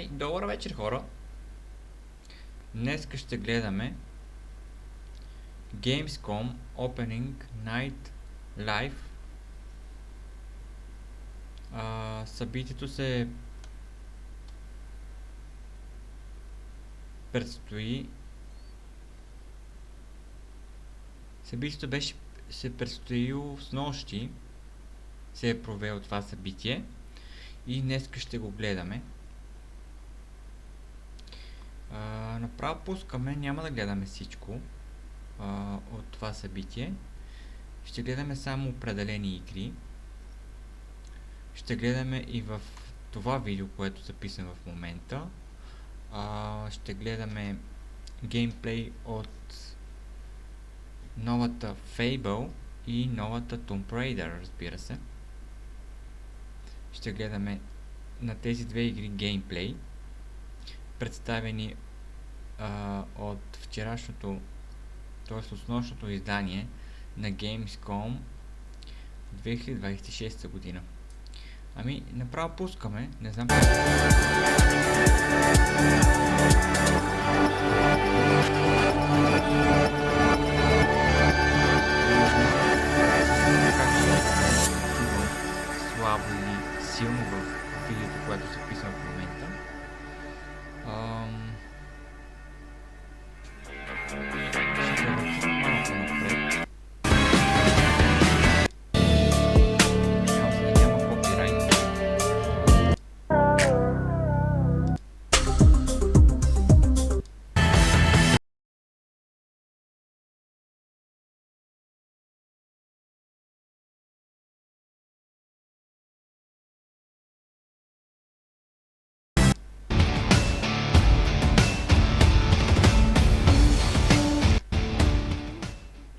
Добър вечер, хора! Днес ще гледаме Gamescom Opening Night Live. Събитието се предстои. Събитието се предстоило с нощи. Се е провело това събитие и днес ще го гледаме. Направо пускаме, няма да гледаме всичко от това събитие. Ще гледаме само определени игри. Ще гледаме и в това видео, което записвам в момента. Ще гледаме геймплей от новата Fable и новата Tomb Raider, разбира се. Ще гледаме на тези две игри геймплей, представени от вчерашното, т.е. от нощното издание на Gamescom 2026 година. Ами, направо пускаме, не знам как. Слабо или силно в видеото, което се писва в момента.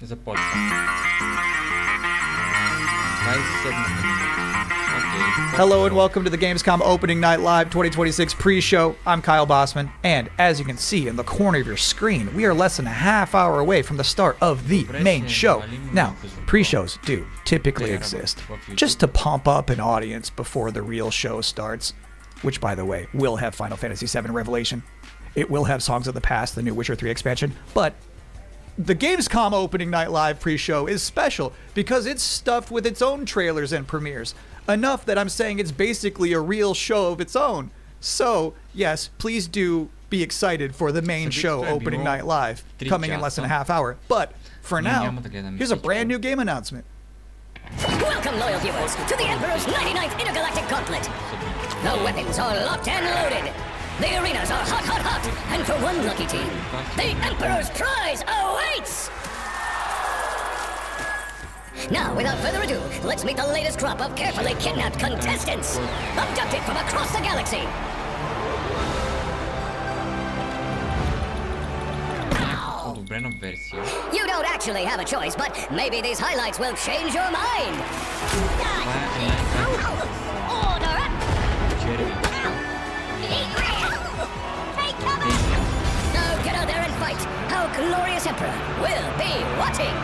Започвам. 27 минути. Hello and welcome to the Gamescom Opening Night Live 2026 pre-show. I'm Kyle Bossman, and as you can see in the corner of your screen, we are less than a half hour away from the start of the main show. Now, pre-shows do typically exist just to pump up an audience before the real show starts, which, by the way, will have Final Fantasy VII Revelation. It will have Songs of the Past, the new Witcher 3 expansion, but the Gamescom Opening Night Live pre-show is special because it's stuffed with its own trailers and premieres. Enough that I'm saying it's basically a real show of its own. So, yes, please do be excited for the main show, Opening Night Live, coming in less than a half hour. But, for now, here's a brand new game announcement. Welcome, loyal viewers, to the Emperor's 99th Intergalactic Gauntlet. The weapons are locked and loaded. The arenas are hot, hot, hot, and for one lucky team, the Emperor's prize awaits! Now, without further ado, let's meet the latest crop of carefully kidnapped contestants, abducted from across the galaxy. You don't actually have a choice, but maybe these highlights will change your mind. Order up! Now get out there and fight. Our glorious Emperor will be watching.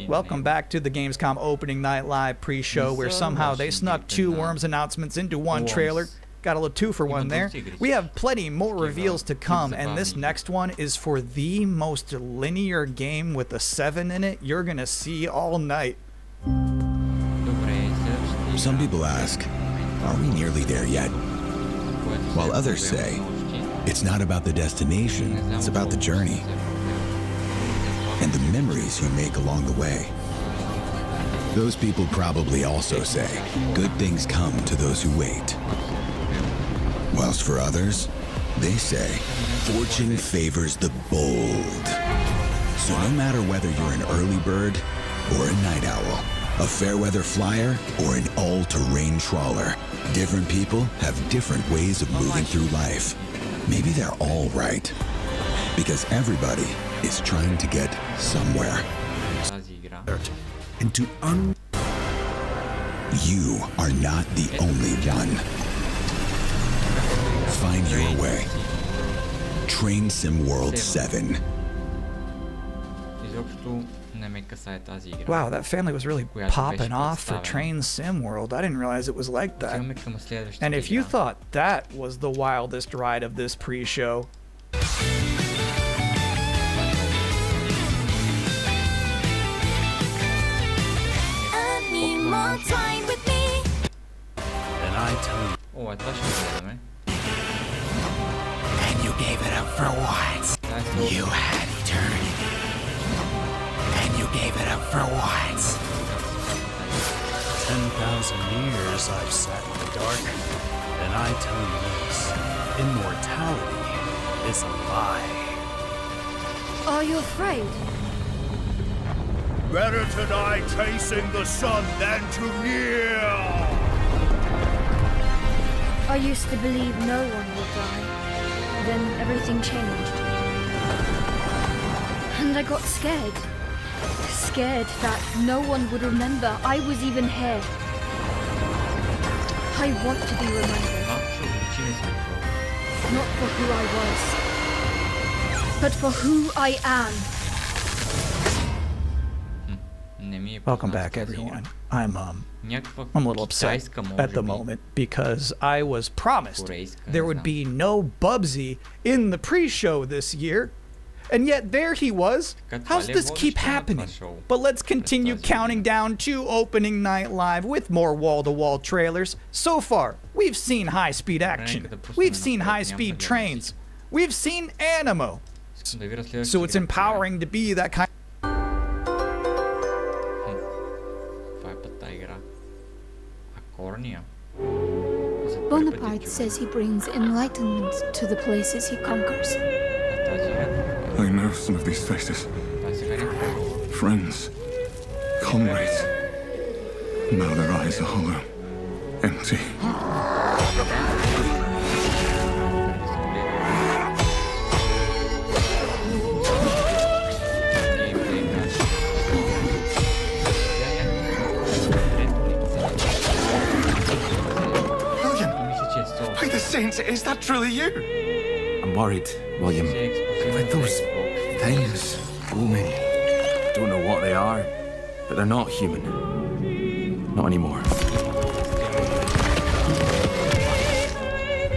Welcome back to the Gamescom Opening Night Live pre-show, where somehow they snuck two Worms announcements into one trailer. Got a little 2 for 1 there. We have plenty more reveals to come, and this next one is for the most linear game with a 7 in it you're gonna see all night. Some people ask, are we nearly there yet? While others say, it's not about the destination, it's about the journey and the memories you make along the way. Those people probably also say, good things come to those who wait. Whilst for others, they say, fortune favors the bold. So no matter whether you're an early bird or a night owl, a fair weather flyer or an all-terrain trawler, different people have different ways of moving through life. Maybe they're all right, because everybody is trying to get somewhere. And you are not the only one. find your way. Train Sim World 7. Изобщо не ме касае тази игра. Wow, that family was really Която popping беше off for представена. Train Sim World. I didn't realize it was like that. Отиваме към следващата And if you игра. thought that was the wildest ride of this pre-show, Need more time with me. And I tell you. О, това ще гледаме. And you gave it up for what? Това е сложно. You had eternity. And you gave it up for what? 10,000 years I've sat in the dark. And I tell you this, immortality is a lie. Are you afraid? Better to die chasing the sun than to kneel! I used to believe no one would die. Then everything changed. And I got scared. Scared that no one would remember I was even here. I want to be remembered. Not for who I was, but for who I am. welcome back, everyone. I'm a little upset at the moment because I was promised there would be no Bubsy in the pre-show this year, and yet there he was. How's this keep happening? But let's continue counting down to opening night live with more wall-to-wall trailers. So far, we've seen high-speed action, we've seen high-speed trains, we've seen animo. So it's empowering to be that kind. Bonaparte says he brings enlightenment to the places he conquers. I know some of these faces. Friends. Comrades. Now their eyes are hollow. Empty. By the saints, is that truly you? I'm worried, William. With those things looming. Don't know what they are, but they're not human. Not anymore.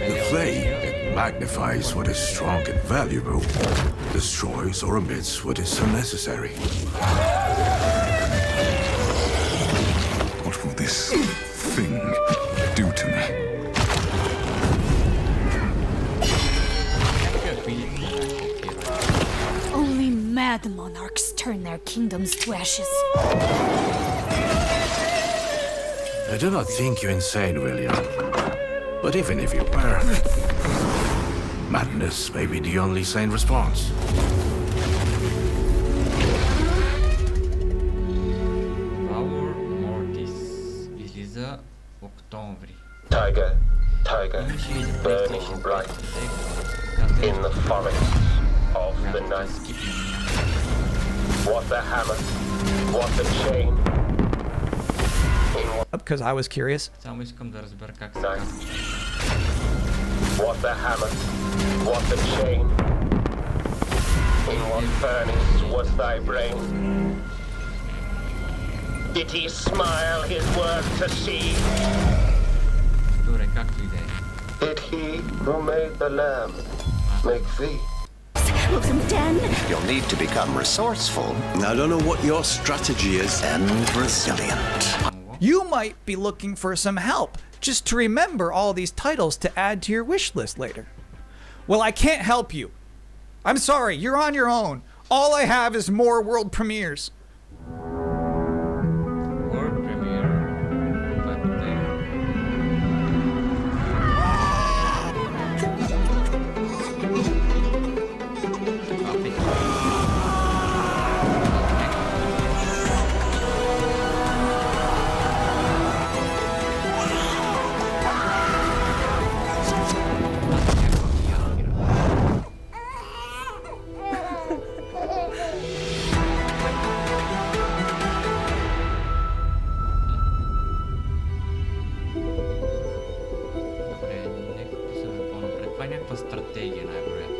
The flame, it magnifies what is strong and valuable, destroys or omits what is unnecessary. What will this thing do to me? Only mad monarchs turn their kingdoms to ashes. I do not think you insane, William. But even if you were, madness may be the only sane response. Valor Mortis излиза октомври. Tiger, tiger, burning bright in the forests of the night. What the hammer, what the chain. Because I was curious. Само искам да разбера как се Night. казва. What the hammer, what the chain. In what furnace was thy brain? Did he smile his work to see? Добре, както и да е. Did he who made the lamb make thee? You'll need to become resourceful. I don't know what your strategy is. And resilient. You might be looking for some help just to remember all these titles to add to your wish list later. Well, I can't help you. I'm sorry, you're on your own. All I have is more world premieres. World Premiere. Това е потега. някаква стратегия, най-вероятно.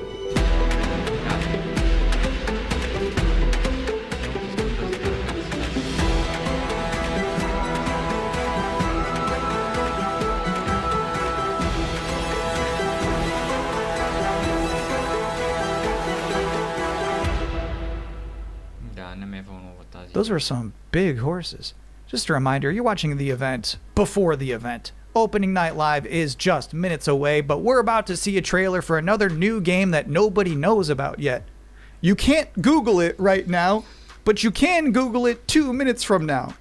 Those were some big horses. Just a reminder, you're watching the event before the event. Opening Night Live is just minutes away, but we're about to see a trailer for another new game that nobody knows about yet. You can't Google it right now, but you can Google it 2 minutes from now.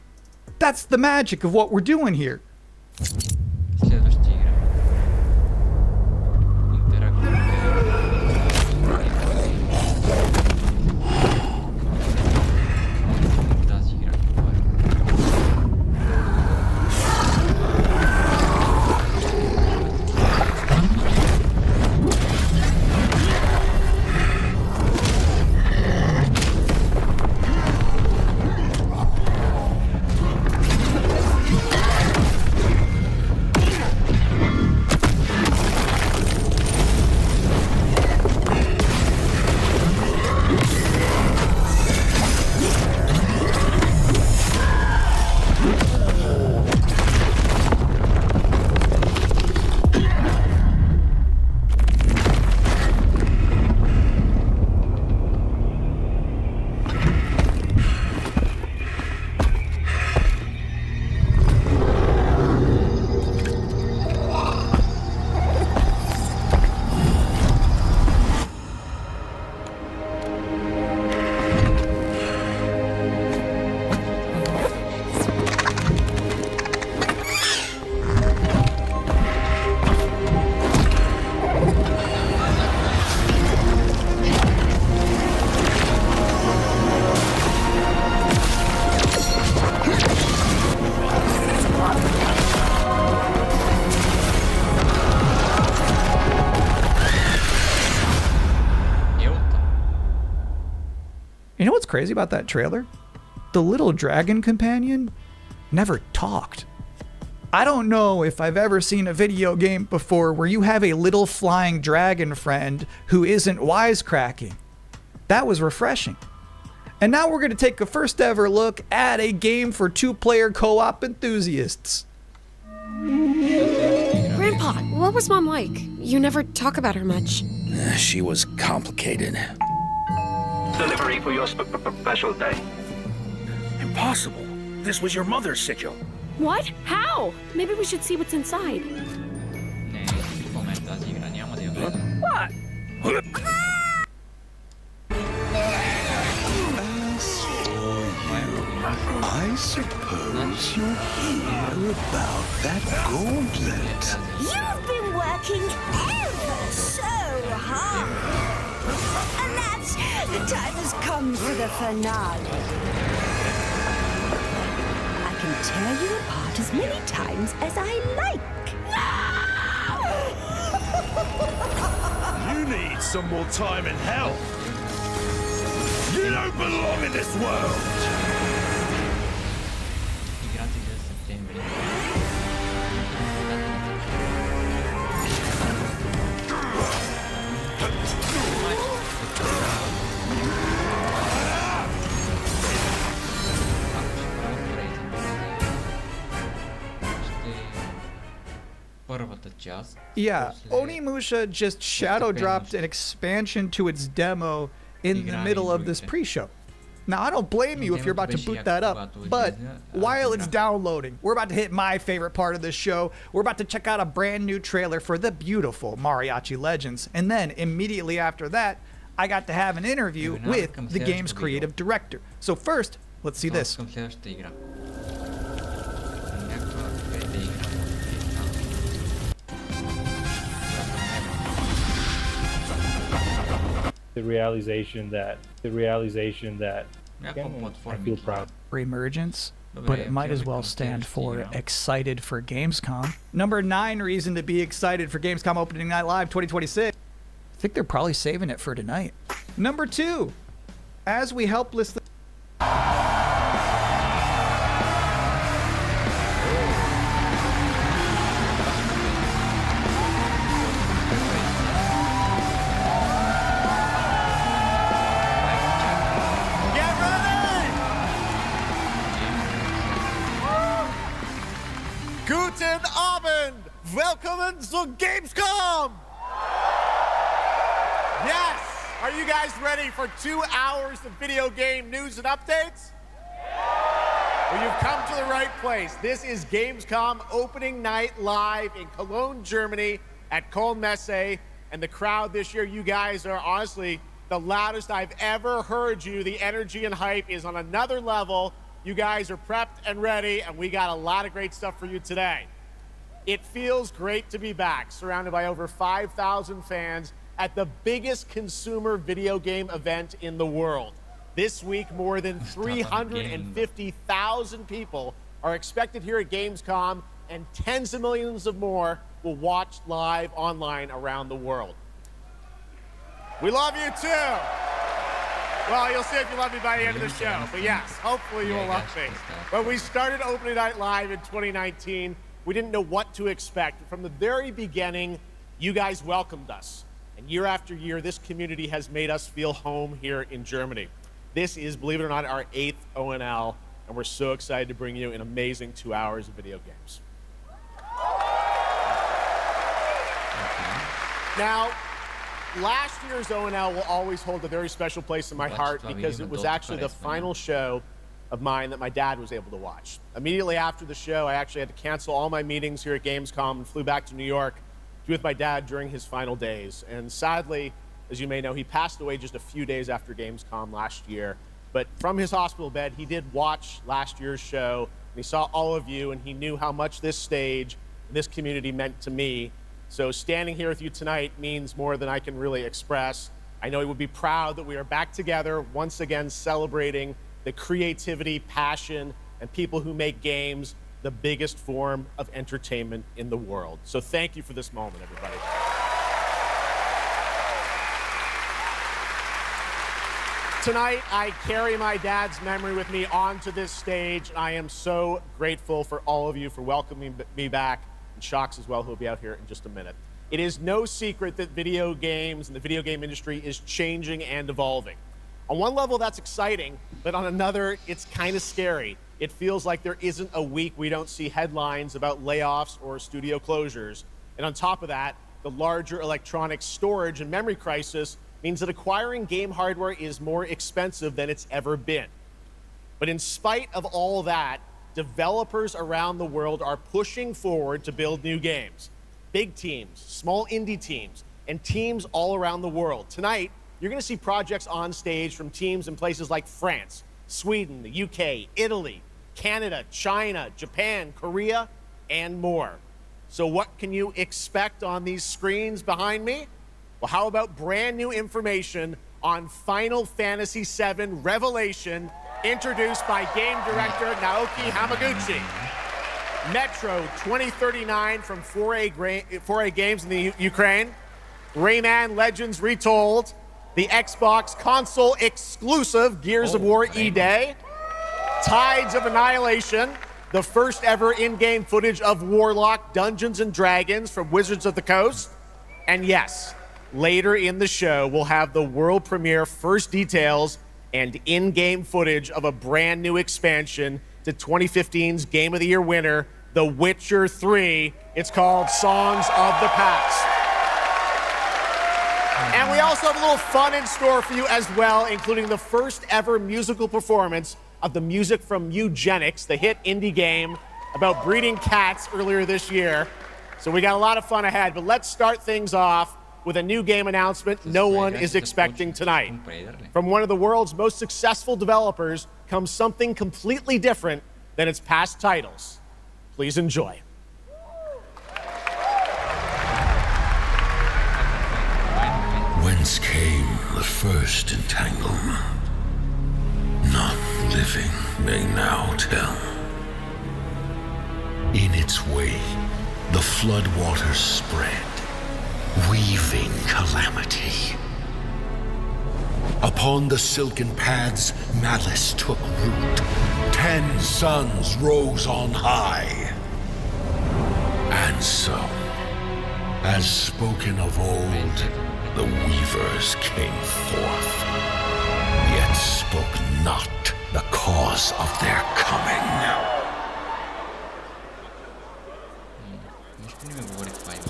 That's the magic of what we're doing here. You know what's crazy about that trailer? The little dragon companion never talked. I don't know if I've ever seen a video game before where you have a little flying dragon friend who isn't wisecracking. That was refreshing. And now we're going to take a first ever look at a game for 2-player co-op enthusiasts. Grandpa, what was Mom like? You never talk about her much. She was complicated. Delivery for your special day. Impossible. This was your mother's sigil. What? How? Maybe we should see what's inside. What? I suppose you'll hear about that gauntlet. You've been working ever so hard. And that's the time has come for the finale. I can tear you apart as many times as I like. You need some more time in hell. You don't belong in this world. Yeah, Onimusha just shadow dropped an expansion to its demo in the middle of this pre-show. Now, I don't blame you if you're about to boot that up, but while it's downloading, we're about to hit my favorite part of the show. We're about to check out a brand new trailer for the beautiful Mariachi Legends, and then immediately after that, I got to have an interview with the game's creative director. So first, let's see this. The realization that again, I feel proud. Reemergence, but it might as well stand for excited for Gamescom. Number 9 reason to be excited for Gamescom Opening Night Live 2026. I think they're probably saving it for tonight. Number 2, as we helplessly Guten Abend! Welcome to Gamescom! Yes! Are you guys ready for 2 hours of video game news and updates? Well, you've come to the right place. This is Gamescom opening night live in Cologne, Germany at Köln-Messe. And the crowd this year, you guys are honestly the loudest I've ever heard you. The energy and hype is on another level. You guys are prepped and ready, and we got a lot of great stuff for you today. It feels great to be back, surrounded by over 5,000 fans at the biggest consumer video game event in the world. This week, more than 350,000 people are expected here at Gamescom, and tens of millions of more will watch live online around the world. We love you too. Well, you'll see if you love me by the end of the show. But yes, hopefully you will love me. When we started Opening Night Live in 2019, we didn't know what to expect. From the very beginning, you guys welcomed us. And year after year, this community has made us feel home here in Germany. This is, believe it or not, our 8th ONL, and we're so excited to bring you an amazing 2 hours of video games. Now, last year's ONL will always hold a very special place in my heart because it was actually the final show of mine that my dad was able to watch. Immediately after the show, I actually had to cancel all my meetings here at Gamescom and flew back to New York to be with my dad during his final days. And sadly, as you may know, he passed away just a few days after Gamescom last year. But from his hospital bed, he did watch last year's show, and he saw all of you, and he knew how much this stage, this community meant to me. So standing here with you tonight means more than I can really express. I know he would be proud that we are back together, once again celebrating the creativity, passion, and people who make games the biggest form of entertainment in the world. So thank you for this moment, everybody. Tonight, I carry my dad's memory with me onto this stage. I am so grateful for all of you for welcoming me back, and Shocks as well, who will be out here in just a minute. It is no secret that video games and the video game industry is changing and evolving. On one level, that's exciting, but on another, it's kind of scary. It feels like there isn't a week we don't see headlines about layoffs or studio closures. And on top of that, the larger electronic storage and memory crisis means that acquiring game hardware is more expensive than it's ever been. But in spite of all that, developers around the world are pushing forward to build new games. Big teams, small indie teams, and teams all around the world. Tonight, you're gonna see projects on stage from teams in places like France, Sweden, the UK, Italy, Canada, China, Japan, Korea, and more. So what can you expect on these screens behind me? Well, how about brand new information on Final Fantasy VII Revelation, introduced by game director Naoki Hamaguchi. Metro 2039 from 4A Games in the Ukraine. Rayman Legends Retold. The Xbox console exclusive Gears of War E-Day. Tides of Annihilation, the first ever in-game footage of Warlock Dungeons and Dragons from Wizards of the Coast. And yes, later in the show, we'll have the world premiere first details and in-game footage of a brand new expansion to 2015's Game of the Year winner, The Witcher 3. It's called Songs of the Past. And we also have a little fun in store for you as well, including the first ever musical performance of the music from Eugenics, the hit indie game about breeding cats earlier this year. So we got a lot of fun ahead, but let's start things off with a new game announcement no one is expecting tonight. From one of the world's most successful developers comes something completely different than its past titles. Please enjoy. Whence came the first entanglement? None living may now tell. In its way, the floodwaters spread, weaving calamity. Upon the silken paths, malice took root. 10 suns rose on high. And so, as spoken of old, the weavers came forth, yet spoke not the cause of their coming.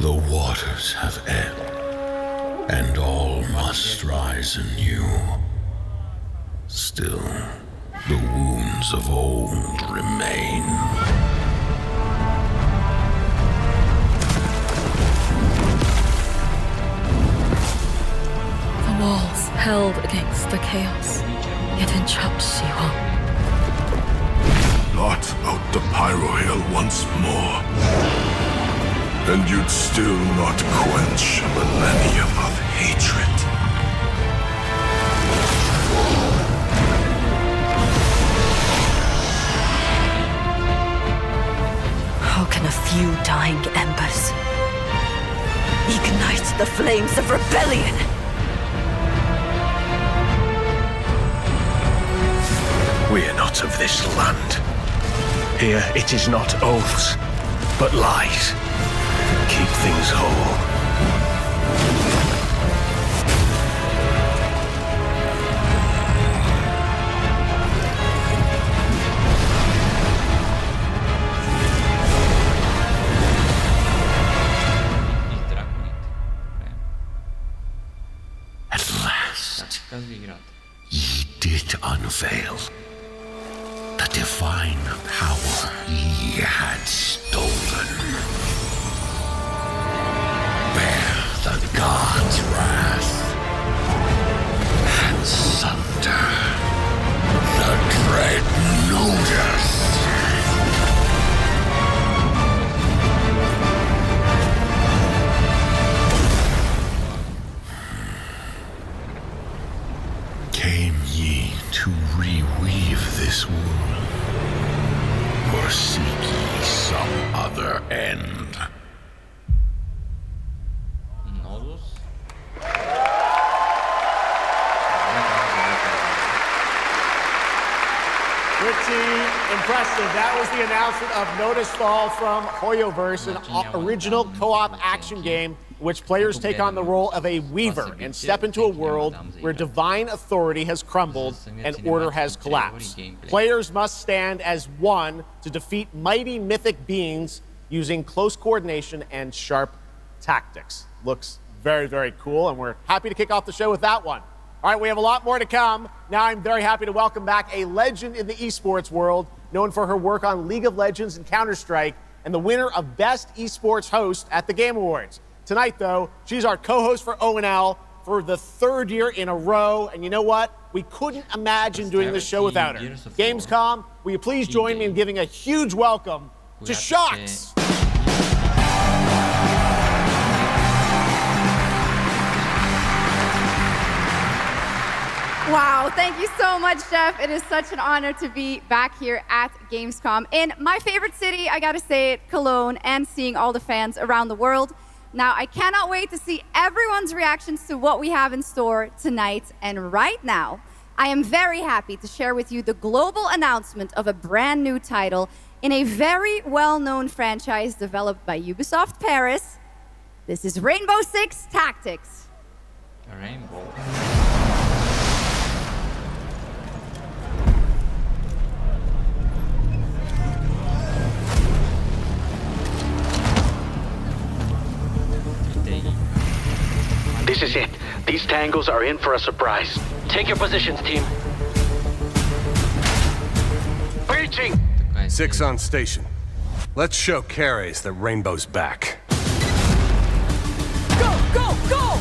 The waters have ebbed, and all must rise anew. Still, the wounds of old remain. The walls held against the chaos, yet entrapped She-Hulk. Blot out the Pyro Hill once more, and you'd still not quench a millennium of hatred. How can a few dying embers ignite the flames of rebellion? We are not of this land. Here it is not oaths, but lies. Keep things whole. At last, ye did unveil the divine power ye had stolen. Bear the god's wrath and sunder the dread Nodus. Came ye to reweave this world, or seek ye some other end? Nodus? Pretty impressive. That was the announcement of Nodus Fall from Hoyoverse, an original co-op action game in which players take on the role of a weaver and step into a world where divine authority has crumbled and order has collapsed. Players must stand as one to defeat mighty mythic beings using close coordination and sharp tactics. Looks very, very cool, and we're happy to kick off the show with that one. All right, we have a lot more to come. Now I'm very happy to welcome back a legend in the esports world, known for her work on League of Legends and Counter-Strike, and the winner of Best Esports Host at the Game Awards. Tonight, though, she's our co-host for ONL for the third year in a row, and you know what? We couldn't imagine doing this show without her. Gamescom, will you please join me in giving a huge welcome to Shox? Wow, thank you so much, Jeff. It is such an honor to be back here at Gamescom. In my favorite city, I gotta say it, Cologne, and seeing all the fans around the world. Now, I cannot wait to see everyone's reactions to what we have in store tonight. And right now, I am very happy to share with you the global announcement of a brand new title in a very well-known franchise developed by Ubisoft Paris. This is Rainbow Six Tactics. A rainbow. This is it. These tangos are in for a surprise. Take your positions, team. Breaching! 6 on station. Let's show Cares that Rainbow's back. Go, go, go!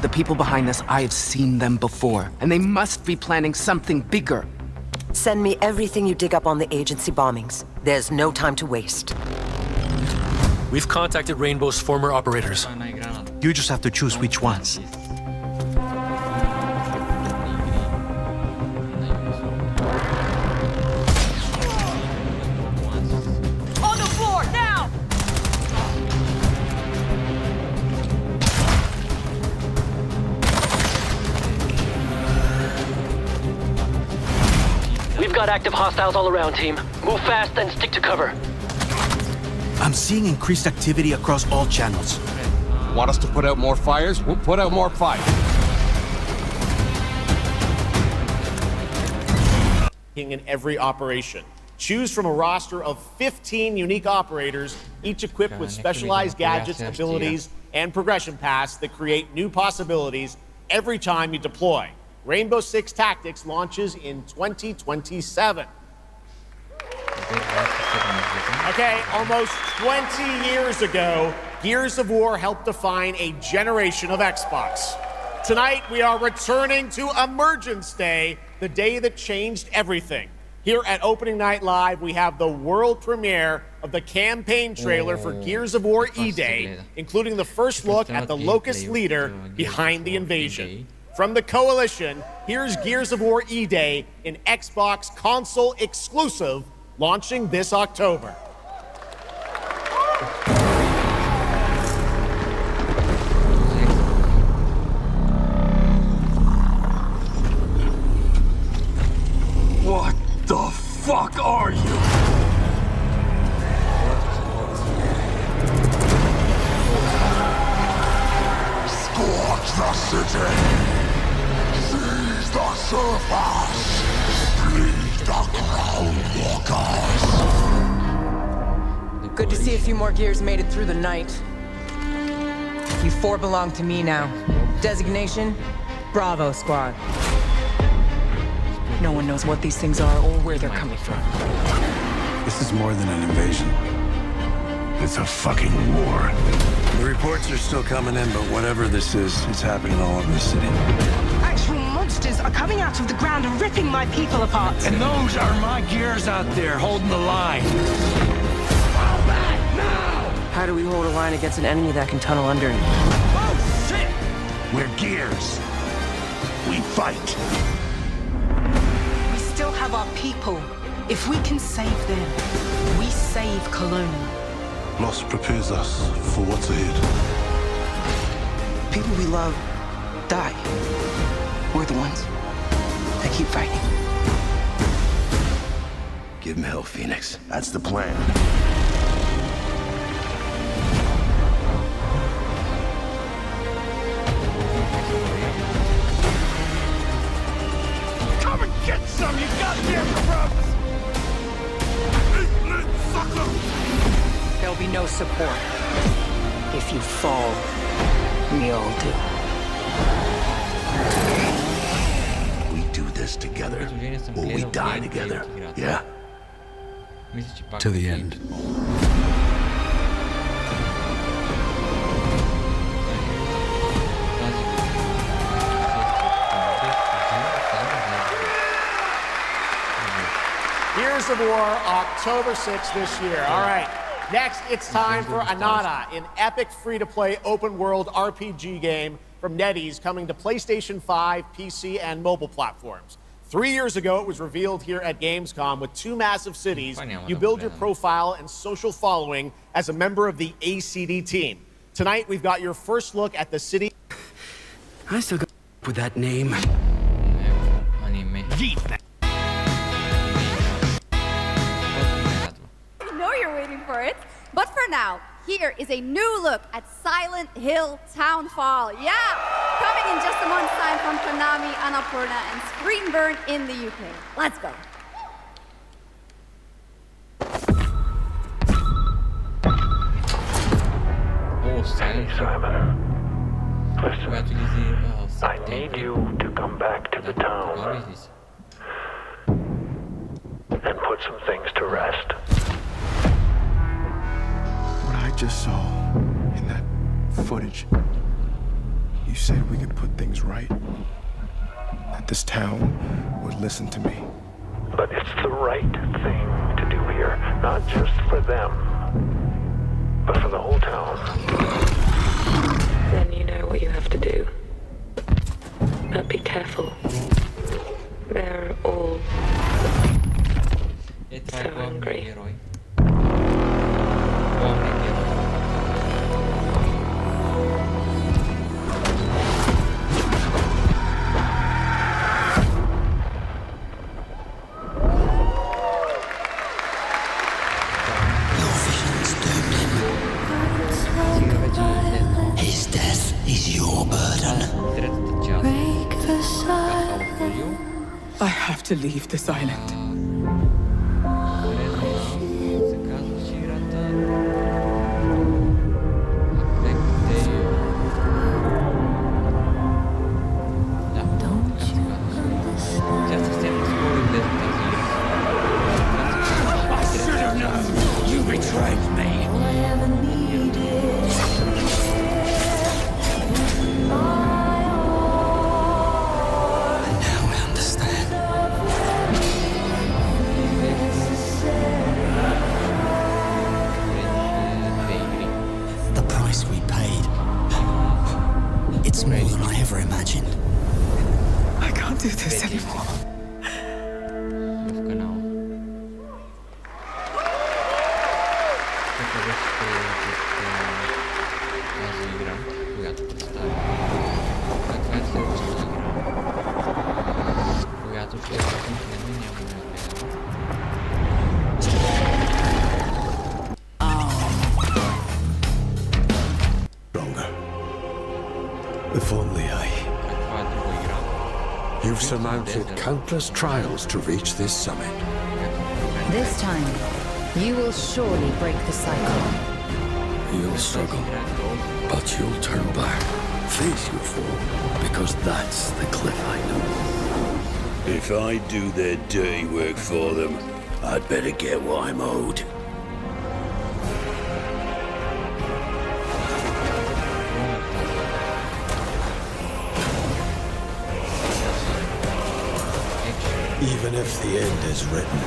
The people behind this, I have seen them before, and they must be planning something bigger. Send me everything you dig up on the agency bombings. There's no time to waste. We've contacted Rainbow's former operators. You just have to choose which ones. On the floor, now! We've got active hostiles all around, team. Move fast and stick to cover. I'm seeing increased activity across all channels. Want us to put out more fires? We'll put out more fire. in every operation. Choose from a roster of 15 unique operators, each equipped with specialized gadgets, abilities, and progression paths that create new possibilities every time you deploy. Rainbow Six Tactics launches in 2027. Okay, almost 20 years ago, Gears of War helped define a generation of Xbox. Tonight, we are returning to Emergence Day, the day that changed everything. Here at Opening Night Live, we have the world premiere of the campaign trailer for Gears of War E-Day, including the first look at the Locust leader behind the invasion. From the Coalition, here's Gears of War E-Day, an Xbox console exclusive, launching this October. What the fuck are you? Scorch the city! Seize the surface! Bleed the ground walkers! Good to see a few more Gears made it through the night. You four belong to me now. Designation, Bravo Squad. No one knows what these things are or where they're coming from. This is more than an invasion. It's a fucking war. The reports are still coming in, but whatever this is, it's happening all over the city. Actual monsters are coming out of the ground and ripping my people apart. And those are my Gears out there holding the line. Fall back now! How do we hold a line against an enemy that can tunnel under it? Oh, shit! We're Gears. We fight. We still have our people. If we can save them, we save Cologne. Loss prepares us for what's ahead. People we love die. We're the ones that keep fighting. Give him hell, Phoenix. That's the plan. Come and get some, you goddamn grubs! There'll be no support. If you fall, we all do. We do this together, or we die together. Yeah? To the end. Gears of War, October 6th this year. All right. Next, it's time for Anata, an epic free-to-play open-world RPG game from NetEase coming to PlayStation 5, PC, and mobile platforms. 3 years ago, it was revealed here at Gamescom with 2 massive cities. You build your profile and social following as a member of the ACD team. Tonight, we've got your first look at the city. I still got with that name. Yeet that. I know you're waiting for it. But for now, here is a new look at Silent Hill Townfall. Yeah, coming in just a month's time from Konami, Annapurna, and Screenburn in the UK. Let's go. Oh, Silent Hill. Simon, listen, I need you to come back to the town and put some things to rest. What I just saw in that footage, you said we could put things right. That this town would listen to me. But it's the right thing to do here, not just for them, but for the whole town. Then you know what you have to do. But be careful. They're all so hungry. His death is your burden. I have to leave this island. If only I... You've surmounted countless trials to reach this summit. This time, you will surely break the cycle. You'll struggle, but you'll turn back, face your foe, because that's the cliff I know. If I do their dirty work for them, I'd better get what I'm owed. Even if the end is written,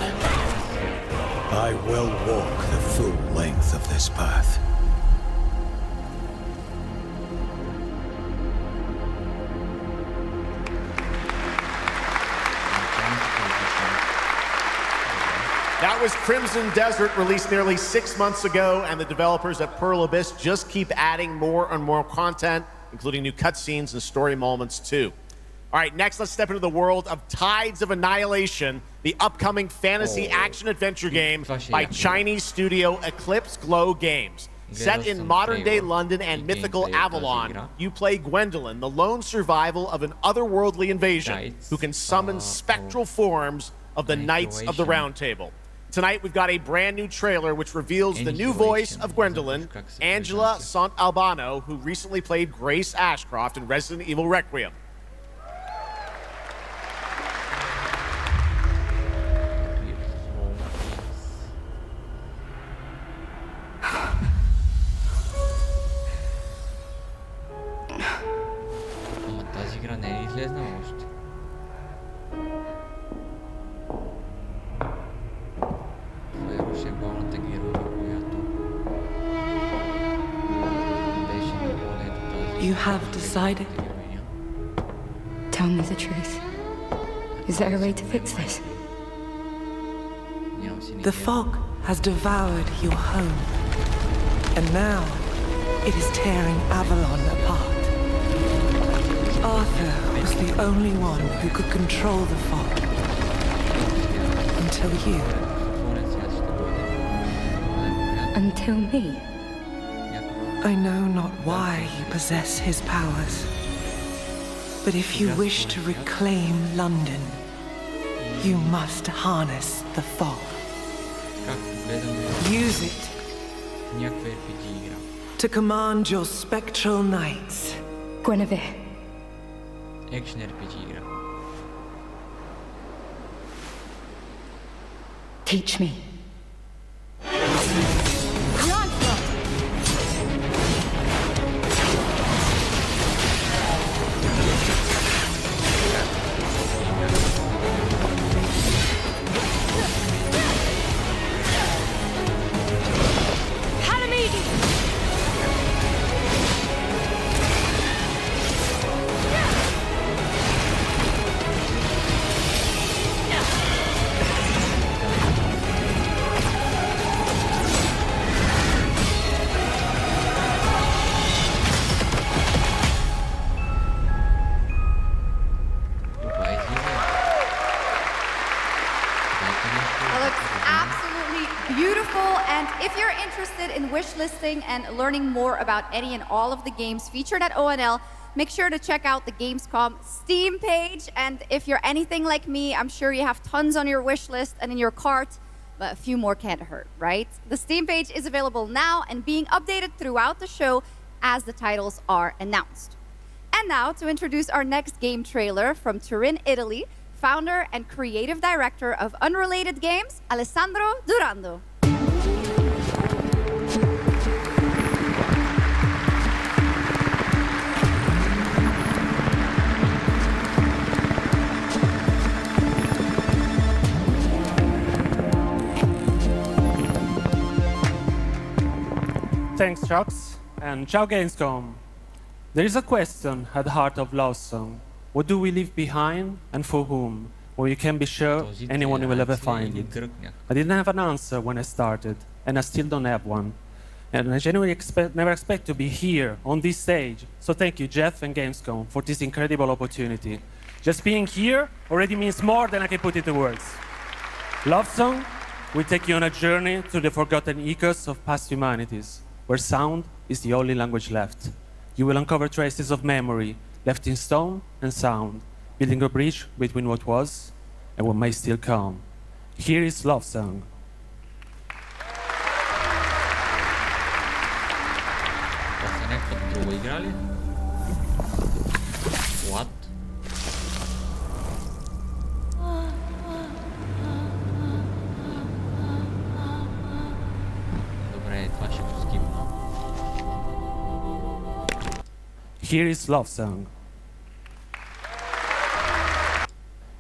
I will walk the full length of this path. That was Crimson Desert, released nearly 6 months ago, and the developers at Pearl Abyss just keep adding more and more content, including new cutscenes and story moments too. All right, next let's step into the world of Tides of Annihilation, the upcoming fantasy action-adventure game by Chinese studio Eclipse Glow Games. Set in modern-day London and mythical Avalon, you play Gwendolyn, the lone survival of an otherworldly invasion who can summon spectral forms of the Knights of the Round Table. Tonight, we've got a brand new trailer which reveals the new voice of Gwendolyn, Angela Sant Albano, who recently played Grace Ashcroft in Resident Evil Requiem. You have decided? Tell me the truth. Is there a way to fix this? The fog has devoured your home, and now it is tearing Avalon apart. Arthur was the only one who could control the fog. Until you. Until me? I know not why you possess his powers, but if you wish to reclaim London, you must harness the fog. Use it to command your spectral knights. Guinevere. Action RPG игра. Teach me. Listing and learning more about any and all of the games featured at ONL, make sure to check out the Gamescom Steam page. And if you're anything like me, I'm sure you have tons on your wish list and in your cart, but a few more can't hurt, right? The Steam page is available now and being updated throughout the show as the titles are announced. And now, to introduce our next game trailer from Turin, Italy, founder and creative director of Unrelated Games, Alessandro Durando. Thanks, Chucks, and ciao Gamescom. There is a question at the heart of Love Song. What do we leave behind and for whom? Or you can be sure anyone will ever find it. I didn't have an answer when I started, and I still don't have one. And I genuinely never expect to be here, on this stage. So thank you, Jeff and Gamescom, for this incredible opportunity. Just being here already means more than I can put into words. Love Song will take you on a journey through the forgotten echoes of past humanities, where sound is the only language left. You will uncover traces of memory, left in stone and sound, building a bridge between what was and what may still come. Here is Love Song. What? Добре, това ще го скипна. Here is Love Song.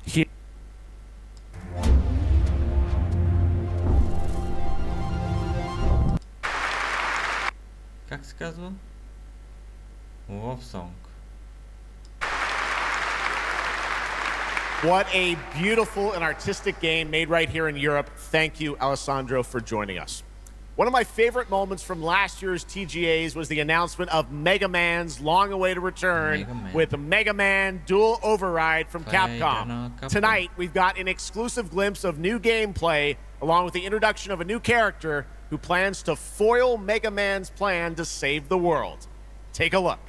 Here. Как се казва? Love Song. What a beautiful and artistic game made right here in Europe. Thank you, Alessandro, for joining us. One of my favorite moments from last year's TGAs was the announcement of Mega Man's long-awaited return with the Mega Man Dual Override from Capcom. Tonight, we've got an exclusive glimpse of new gameplay, along with the introduction of a new character who plans to foil Mega Man's plan to save the world. Take a look.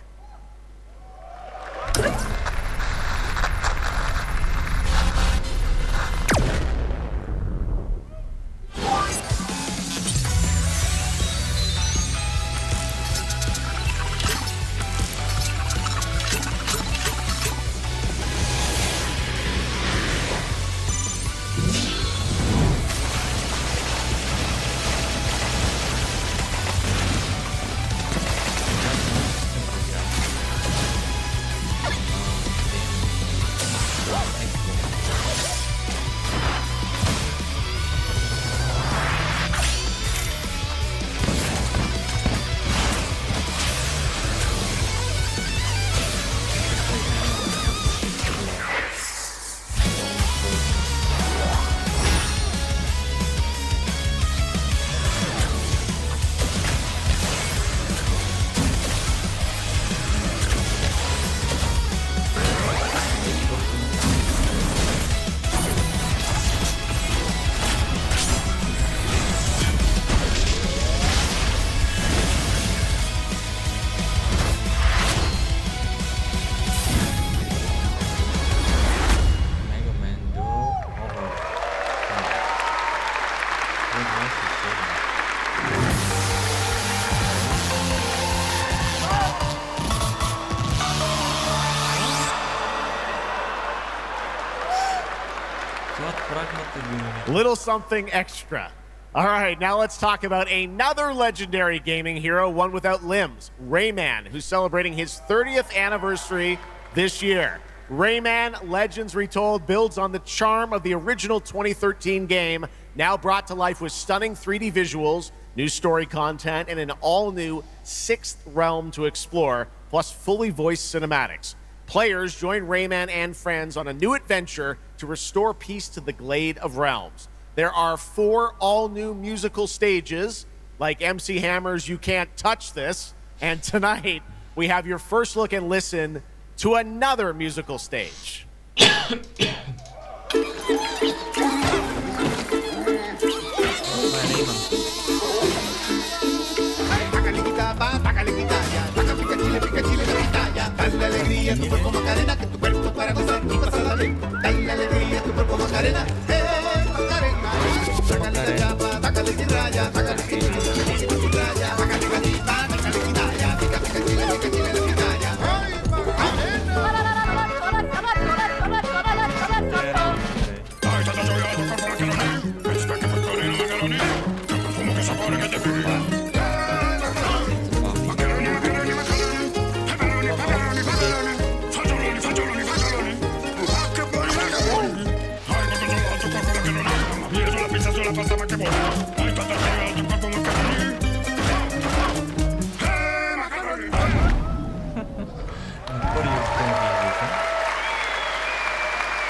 Little something extra. All right, now let's talk about another legendary gaming hero, one without limbs, Rayman, who's celebrating his 30th anniversary this year. Rayman Legends Retold builds on the charm of the original 2013 game, now brought to life with stunning 3D visuals, new story content, and an all-new sixth realm to explore, plus fully voiced cinematics. Players join Rayman and friends on a new adventure to restore peace to the Glade of Realms. There are 4 all-new musical stages, like MC Hammer's You Can't Touch This, and tonight we have your first look and listen to another musical stage.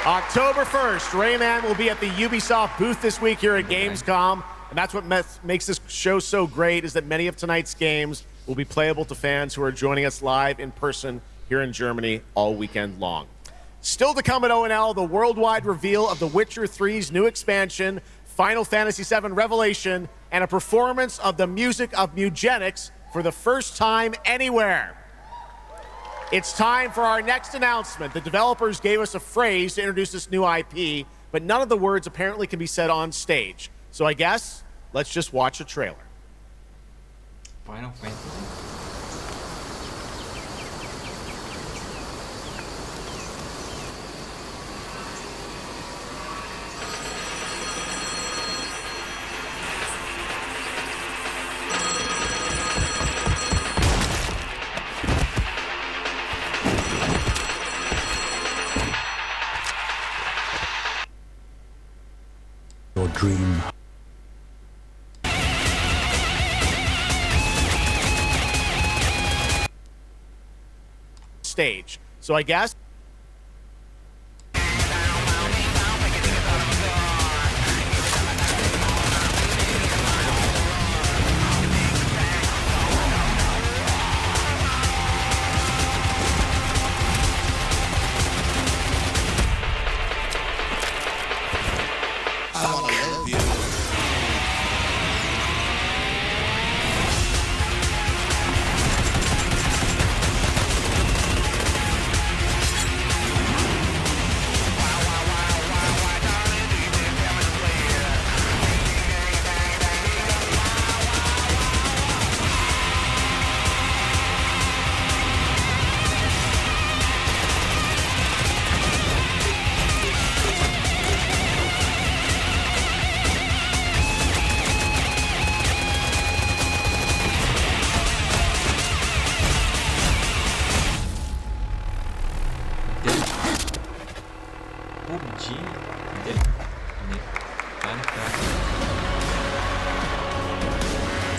October 1st, Rayman will be at the Ubisoft booth this week here at Gamescom. And that's what makes this show so great, is that many of tonight's games will be playable to fans who are joining us live in person here in Germany all weekend long. Still to come at ONL, the worldwide reveal of The Witcher 3's new expansion, Final Fantasy VII Revelation, and a performance of the music of Mugenics for the first time anywhere. It's time for our next announcement. The developers gave us a phrase to introduce this new IP, but none of the words apparently can be said on stage. So I guess, let's just watch a trailer. Final Fantasy. Your dream. Stage. So I guess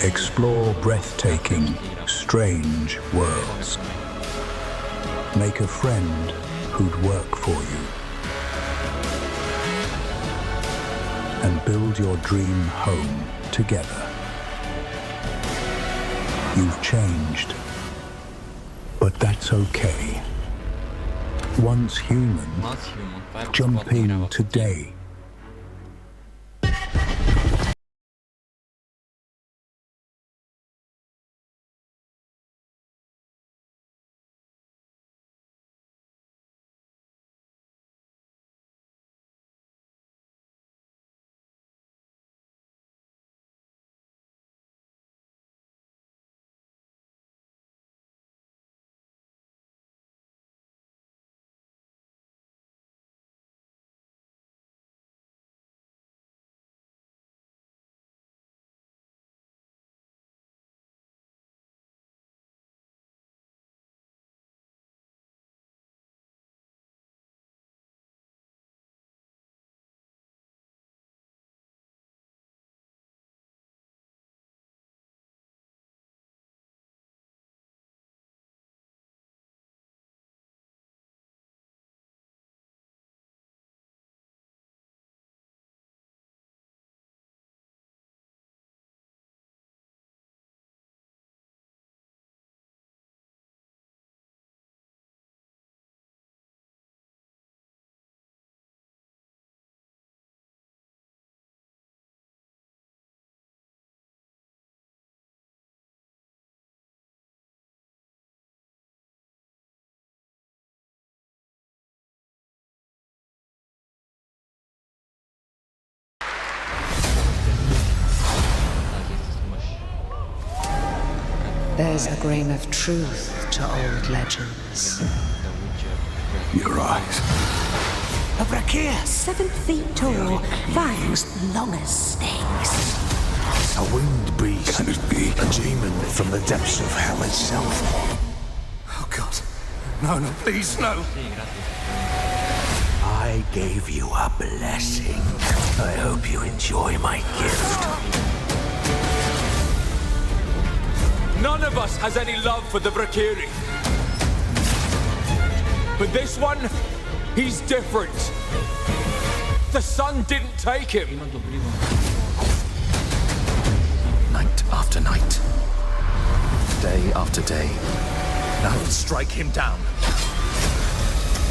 Explore breathtaking, strange worlds. Make a friend who'd work for you. And build your dream home together. You've changed, but that's okay. Once human, jump in today. There's a grain of truth to old legends. Your eyes. A Brakia! 7 feet tall, fangs long as snakes. A winged beast. Can it be? A demon from the depths of hell itself. Oh, God. No, no, please, no. I gave you a blessing. I hope you enjoy my gift. None of us has any love for the Brakiri. But this one, he's different. The sun didn't take him. Night after night. Day after day. Now strike him down.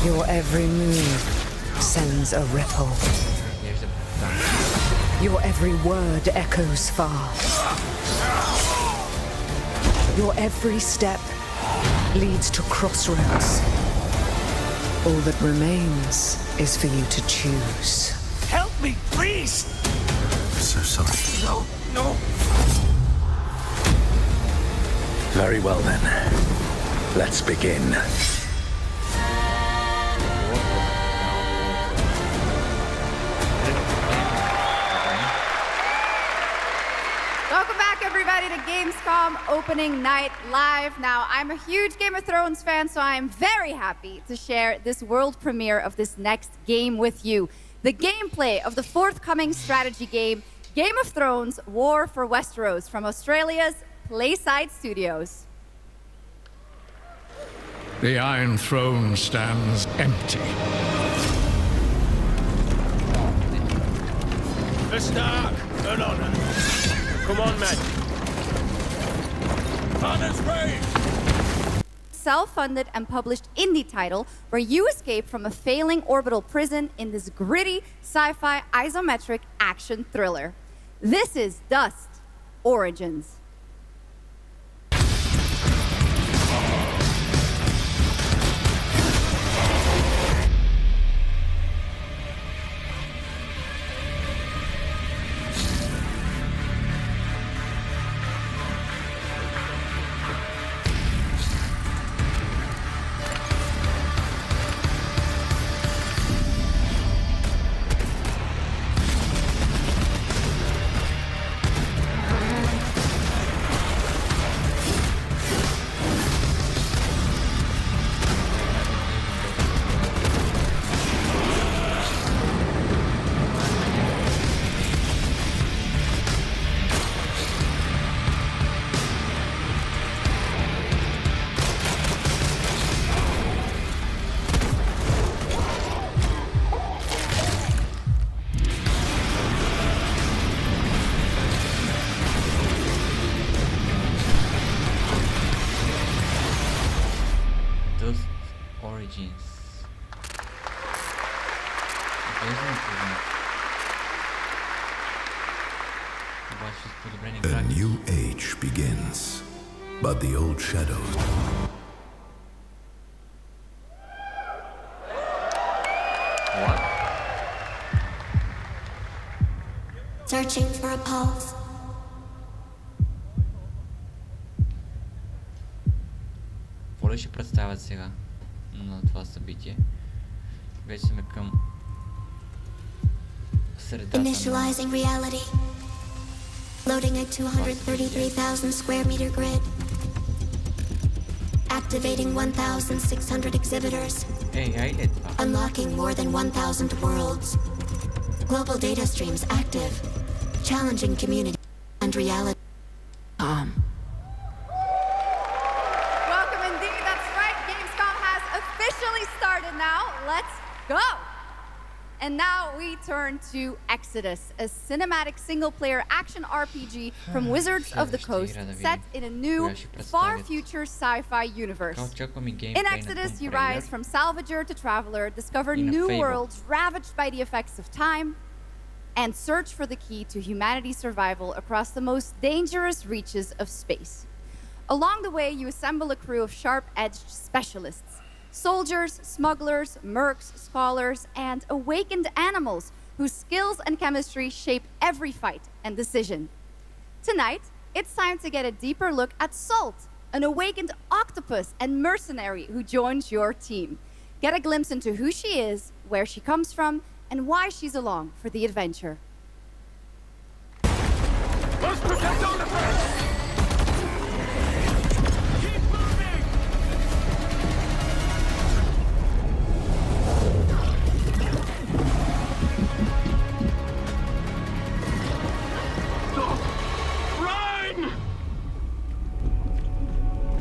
Your every move sends a ripple. Your every word echoes far. Your every step leads to crossroads. All that remains is for you to choose. Help me, please! I'm so sorry. No, no. Very well then. Let's begin. Welcome back, everybody, to Gamescom opening night live. Now, I'm a huge Game of Thrones fan, so I am very happy to share this world premiere of this next game with you. The gameplay of the forthcoming strategy game, Game of Thrones: War for Westeros, from Australia's Playside Studios. The Iron Throne stands empty. For Stark, an honor. Come on, man. Honor's brave. Self-funded and published indie title where you escape from a failing orbital prison in this gritty sci-fi isometric action thriller. This is Dust Origins. A new age begins, but the old shadows. Searching for a pulse. Какво ли ще представят сега на това събитие? Вече сме към средата на... Initializing reality. Loading a 233,000 square meter grid. Activating 1,600 exhibitors. Unlocking more than 1,000 worlds. Global data streams active. Challenging community and reality. Welcome indeed. That's right. Gamescom has officially started now. Let's go. And now we turn to Exodus, a cinematic single-player action RPG from Wizards of the Coast, set in a new, far-future sci-fi universe. In Exodus, you rise from Salvager to Traveler, discover new worlds ravaged by the effects of time, and search for the key to humanity's survival across the most dangerous reaches of space. Along the way, you assemble a crew of sharp-edged specialists. Soldiers, smugglers, mercs, scholars, and awakened animals whose skills and chemistry shape every fight and decision. Tonight, it's time to get a deeper look at Salt, an awakened octopus and mercenary who joins your team. Get a glimpse into who she is, where she comes from, and why she's along for the adventure. Let's protect our defense!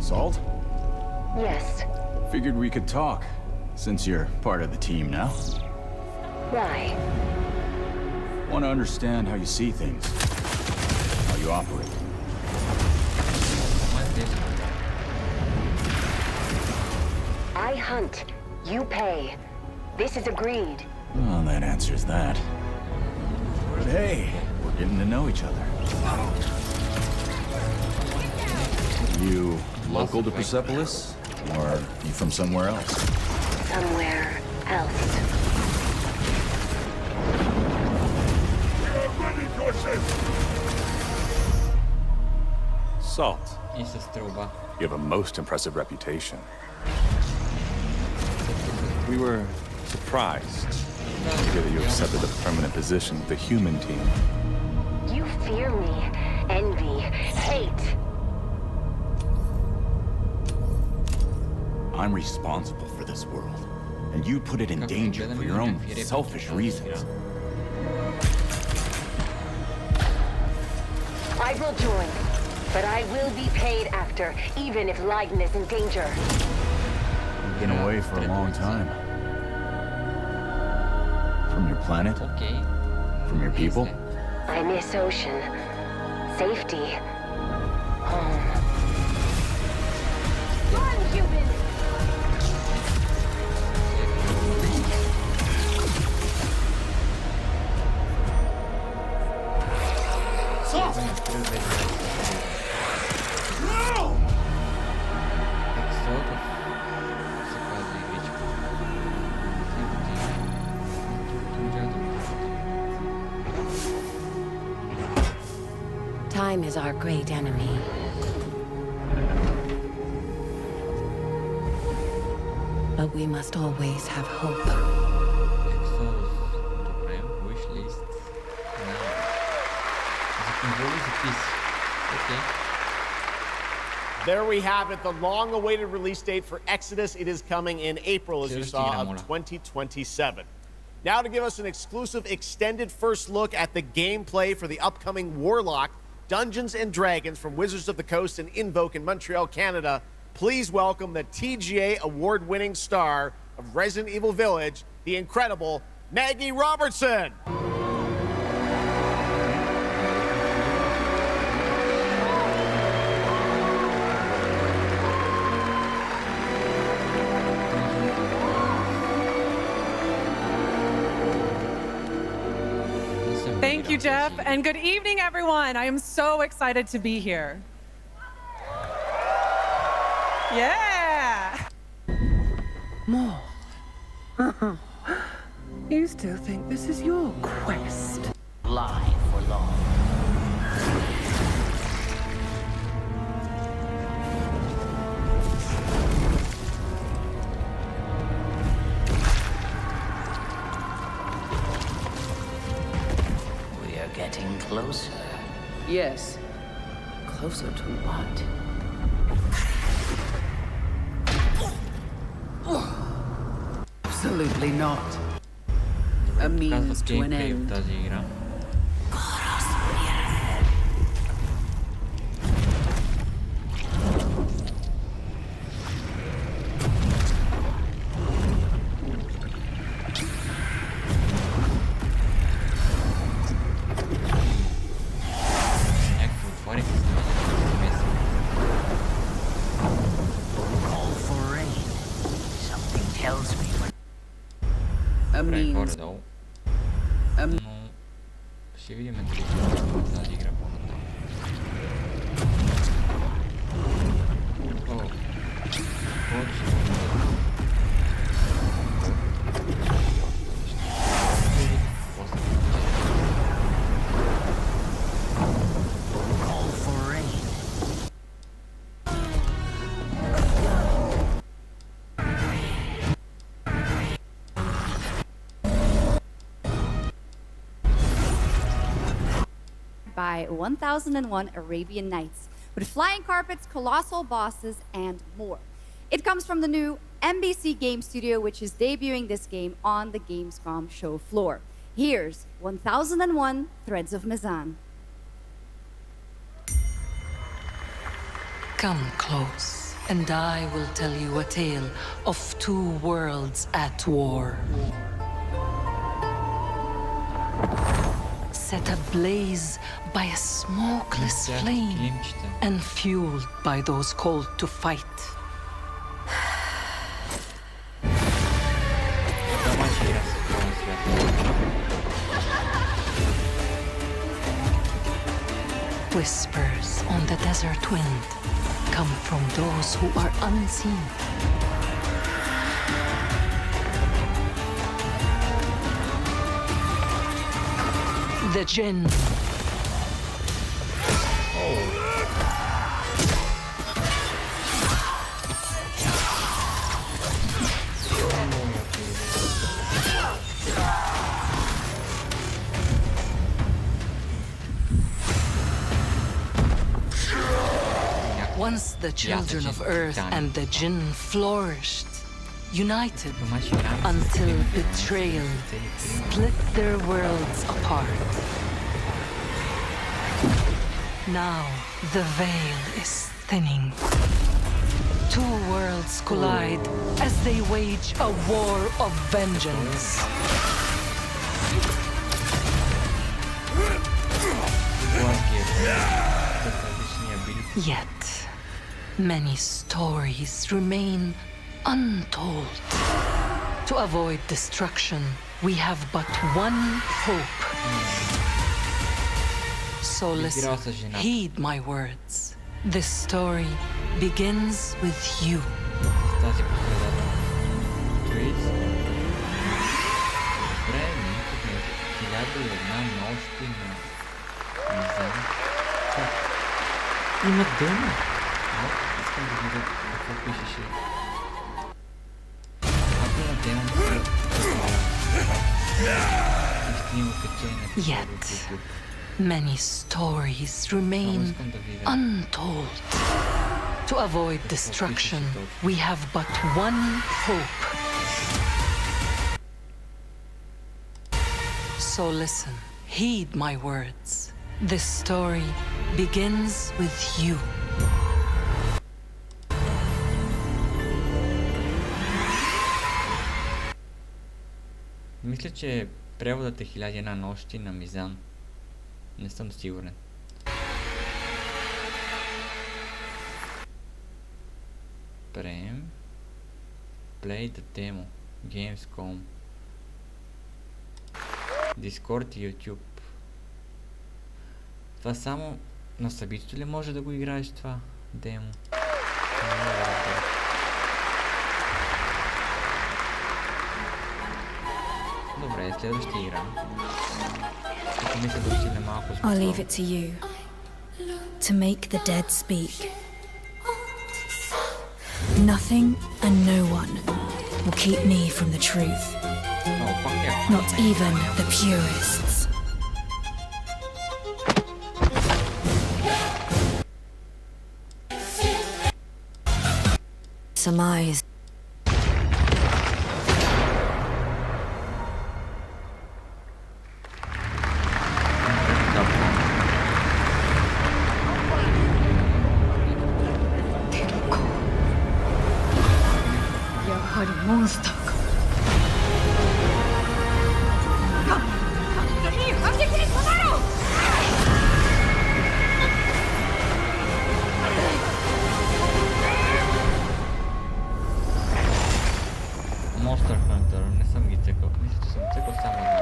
Salt? Yes. Figured we could talk, since you're part of the team now. Why? Want to understand how you see things, how you operate. I hunt. You pay. This is agreed. Well, that answers that. But hey, we're getting to know each other. You local to Persepolis? Or you from somewhere else? Somewhere else. Salt. You have a most impressive reputation. We were surprised to hear that you accepted the permanent position of the human team. You fear me, envy, hate. I'm responsible for this world, and you put it in danger for your own selfish reasons. I will join, but I will be paid after, even if Leiden is in danger. You've been away for a long time. From your planet? From your people? I miss ocean, safety, home. Run, human! Time is our great enemy. But we must always have hope. There we have it, the long-awaited release date for Exodus. It is coming in April, as you saw, of 2027. Now to give us an exclusive extended first look at the gameplay for the upcoming Warlock Dungeons & Dragons from Wizards of the Coast and Invoke in Montreal, Canada, please welcome the TGA award-winning star of Resident Evil Village, the incredible Maggie Robertson. Thank you, Jeff, and good evening, everyone. I am so excited to be here. Yeah! More. You still think this is your quest? Lie for long. Getting closer. Yes. Closer to what? Absolutely not. A means to an end. Ще видим дали тази игра по-натам. by 1001 Arabian Nights, with flying carpets, colossal bosses, and more. It comes from the new MBC Game Studio, which is debuting this game on the Gamescom show floor. Here's 1001 Threads of Mizan. Come close, and I will tell you a tale of two worlds at war. Set ablaze by a smokeless flame and fueled by those called to fight. Whispers on the desert wind come from those who are unseen. The Jinn. Once the children of Earth and the Jinn flourished, united until betrayal split their worlds apart. Now the veil is thinning. Two worlds collide as they wage a war of vengeance. Yet, many stories remain untold. To avoid destruction, we have but one hope. So listen, heed my words. This story begins with you. Има демо. Искам да видя какво пишеше. Ако има демо, Yet, many stories remain untold. To avoid destruction, we have but one hope. So listen, heed my words. This story begins with you. Мисля, че преводът е 1001 нощи на Мизан. Не съм сигурен. Прем. Play the demo. Gamescom. Discord и YouTube. Това само на събитието ли може да го играеш това демо? Добре, следващия игра. I'll leave it to you to make the dead speak. Nothing and no one will keep me from the truth. Not even the purists. Surmise. Monster. Monster Hunter, не съм ги цекал. Мисля, че съм цекал само една.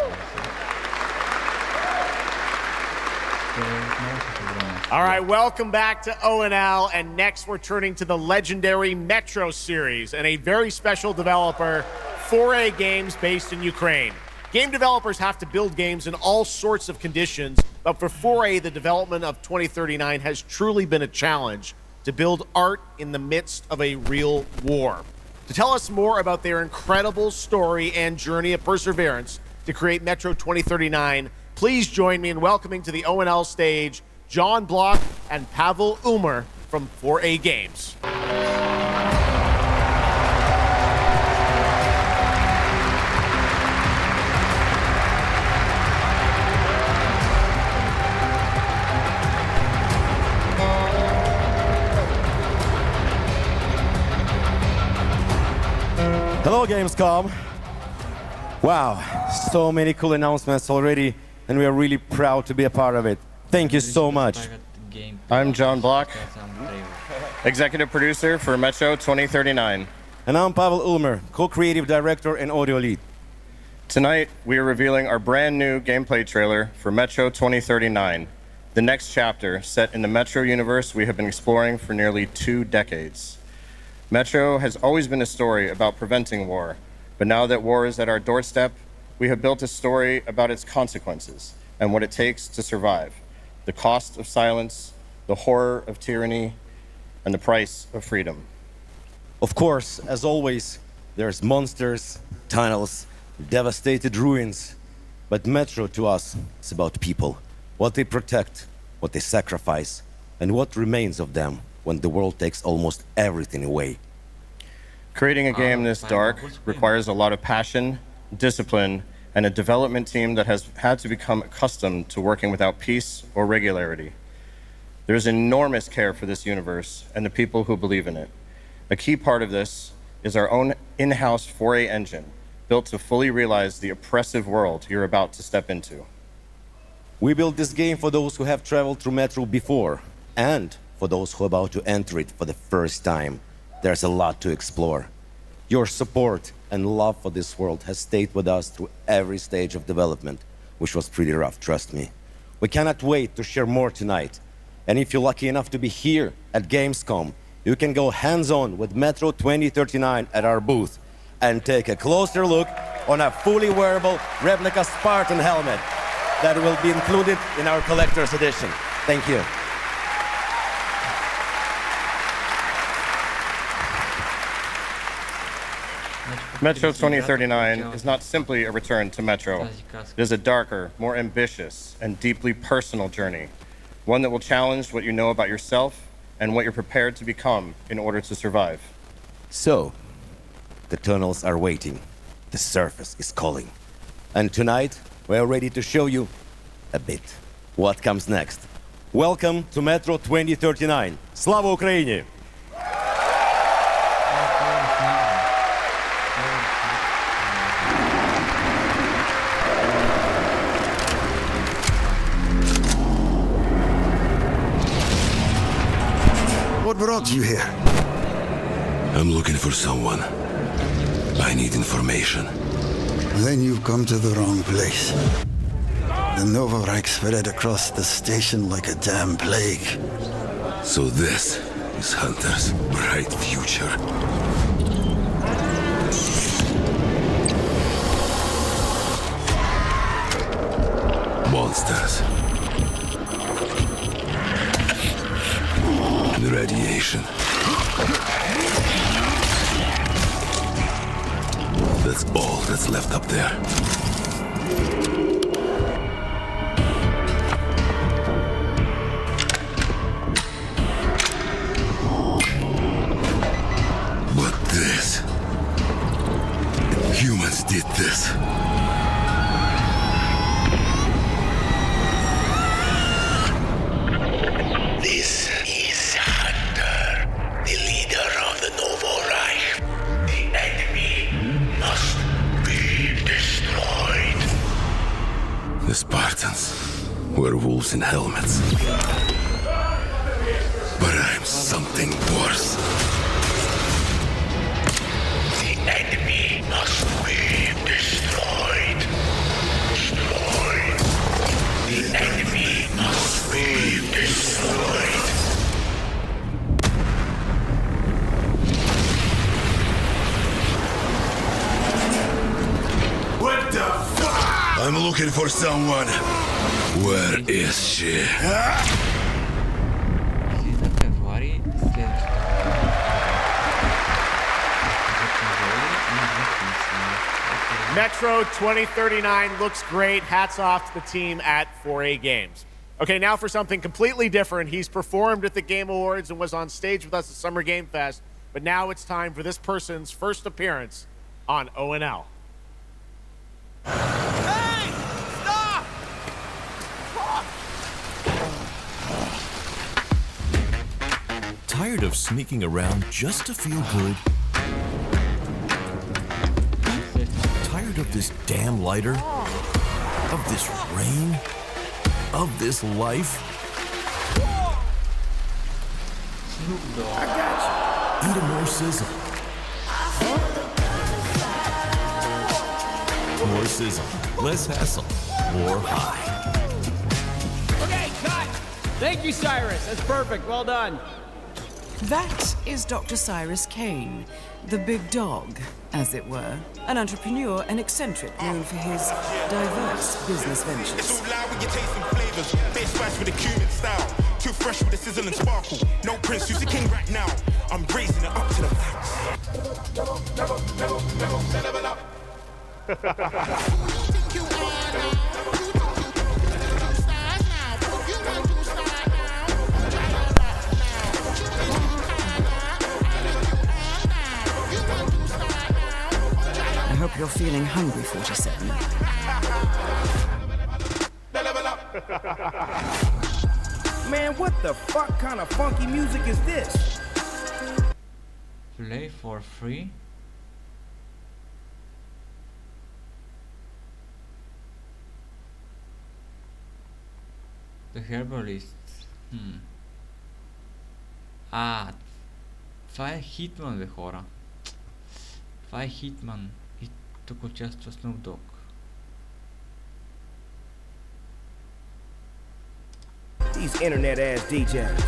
All right, welcome back to ONL, and next we're turning to the legendary Metro series and a very special developer, 4A Games, based in Ukraine. Game developers have to build games in all sorts of conditions, but for 4A, the development of 2039 has truly been a challenge to build art in the midst of a real war. To tell us more about their incredible story and journey of perseverance to create Metro 2039, please join me in welcoming to the ONL stage John Block and Pavel Umer from 4A Games. Hello, Gamescom. Wow, so many cool announcements already, and we are really proud to be a part of it. Thank you so much. I'm John Block, executive producer for Metro 2039. And I'm Pavel Ulmer, co-creative director and audio lead. Tonight, we are revealing our brand new gameplay trailer for Metro 2039, the next chapter set in the Metro universe we have been exploring for nearly 2 decades. Metro has always been a story about preventing war, but now that war is at our doorstep, we have built a story about its consequences and what it takes to survive, the cost of silence, the horror of tyranny, and the price of freedom. Of course, as always, there's monsters, tunnels, devastated ruins, but Metro to us is about people, what they protect, what they sacrifice, and what remains of them when the world takes almost everything away. Creating a game this dark requires a lot of passion, discipline, and a development team that has had to become accustomed to working without peace or regularity. There's enormous care for this universe and the people who believe in it. A key part of this is our own in-house 4A engine, built to fully realize the oppressive world you're about to step into. We built this game for those who have traveled through Metro before, and for those who are about to enter it for the first time. There's a lot to explore. Your support and love for this world has stayed with us through every stage of development, which was pretty rough, trust me. We cannot wait to share more tonight. And if you're lucky enough to be here at Gamescom, you can go hands-on with Metro 2039 at our booth and take a closer look on a fully wearable replica Spartan helmet that will be included in our collector's edition. Thank you. Metro 2039 is not simply a return to Metro. It is a darker, more ambitious, and deeply personal journey. One that will challenge what you know about yourself and what you're prepared to become in order to survive. So, the tunnels are waiting. The surface is calling. And tonight, we're ready to show you a bit what comes next. Welcome to Metro 2039. Slava Ukraini! What brought you here? I'm looking for someone. I need information. Then you've come to the wrong place. The Nova Reich spread across the station like a damn plague. So this is Hunter's bright future. Monsters. And radiation. That's all that's left up there. But this... humans did this. This is Hunter, the leader of the Novo Reich. The enemy must be destroyed. The Spartans were wolves in helmets. But I'm something worse. The enemy must be destroyed. Destroyed. The enemy must be destroyed. What the fuck? I'm looking for someone. Where is she? Metro 2039 looks great. Hats off to the team at 4A Games. Okay, now for something completely different. He's performed at the Game Awards and was on stage with us at Summer Game Fest, but now it's time for this person's first appearance on ONL. Hey! Stop! Tired of sneaking around just to feel good? Tired of this damn lighter? Of this rain? Of this life? I got you. Eat a more sizzle. More sizzle, less hassle, more high. Okay, cut! Thank you, Cyrus. That's perfect. Well done. That is Dr. Cyrus Kane, the big dog, as it were. An entrepreneur and eccentric known for his diverse business ventures. It's all loud when you taste some flavors. Base spice with a Cuban style. Too fresh with a sizzle and sparkle. No prince, use the king right now. I'm raising it up to the max. Level up. I hope you're feeling hungry, 47. Man, what the fuck kind of funky music is this? Play for free? The Herbalist. Това е Хитман, бе, хора. Това е Хитман. И тук участва Snoop Dogg. These internet ass DJs.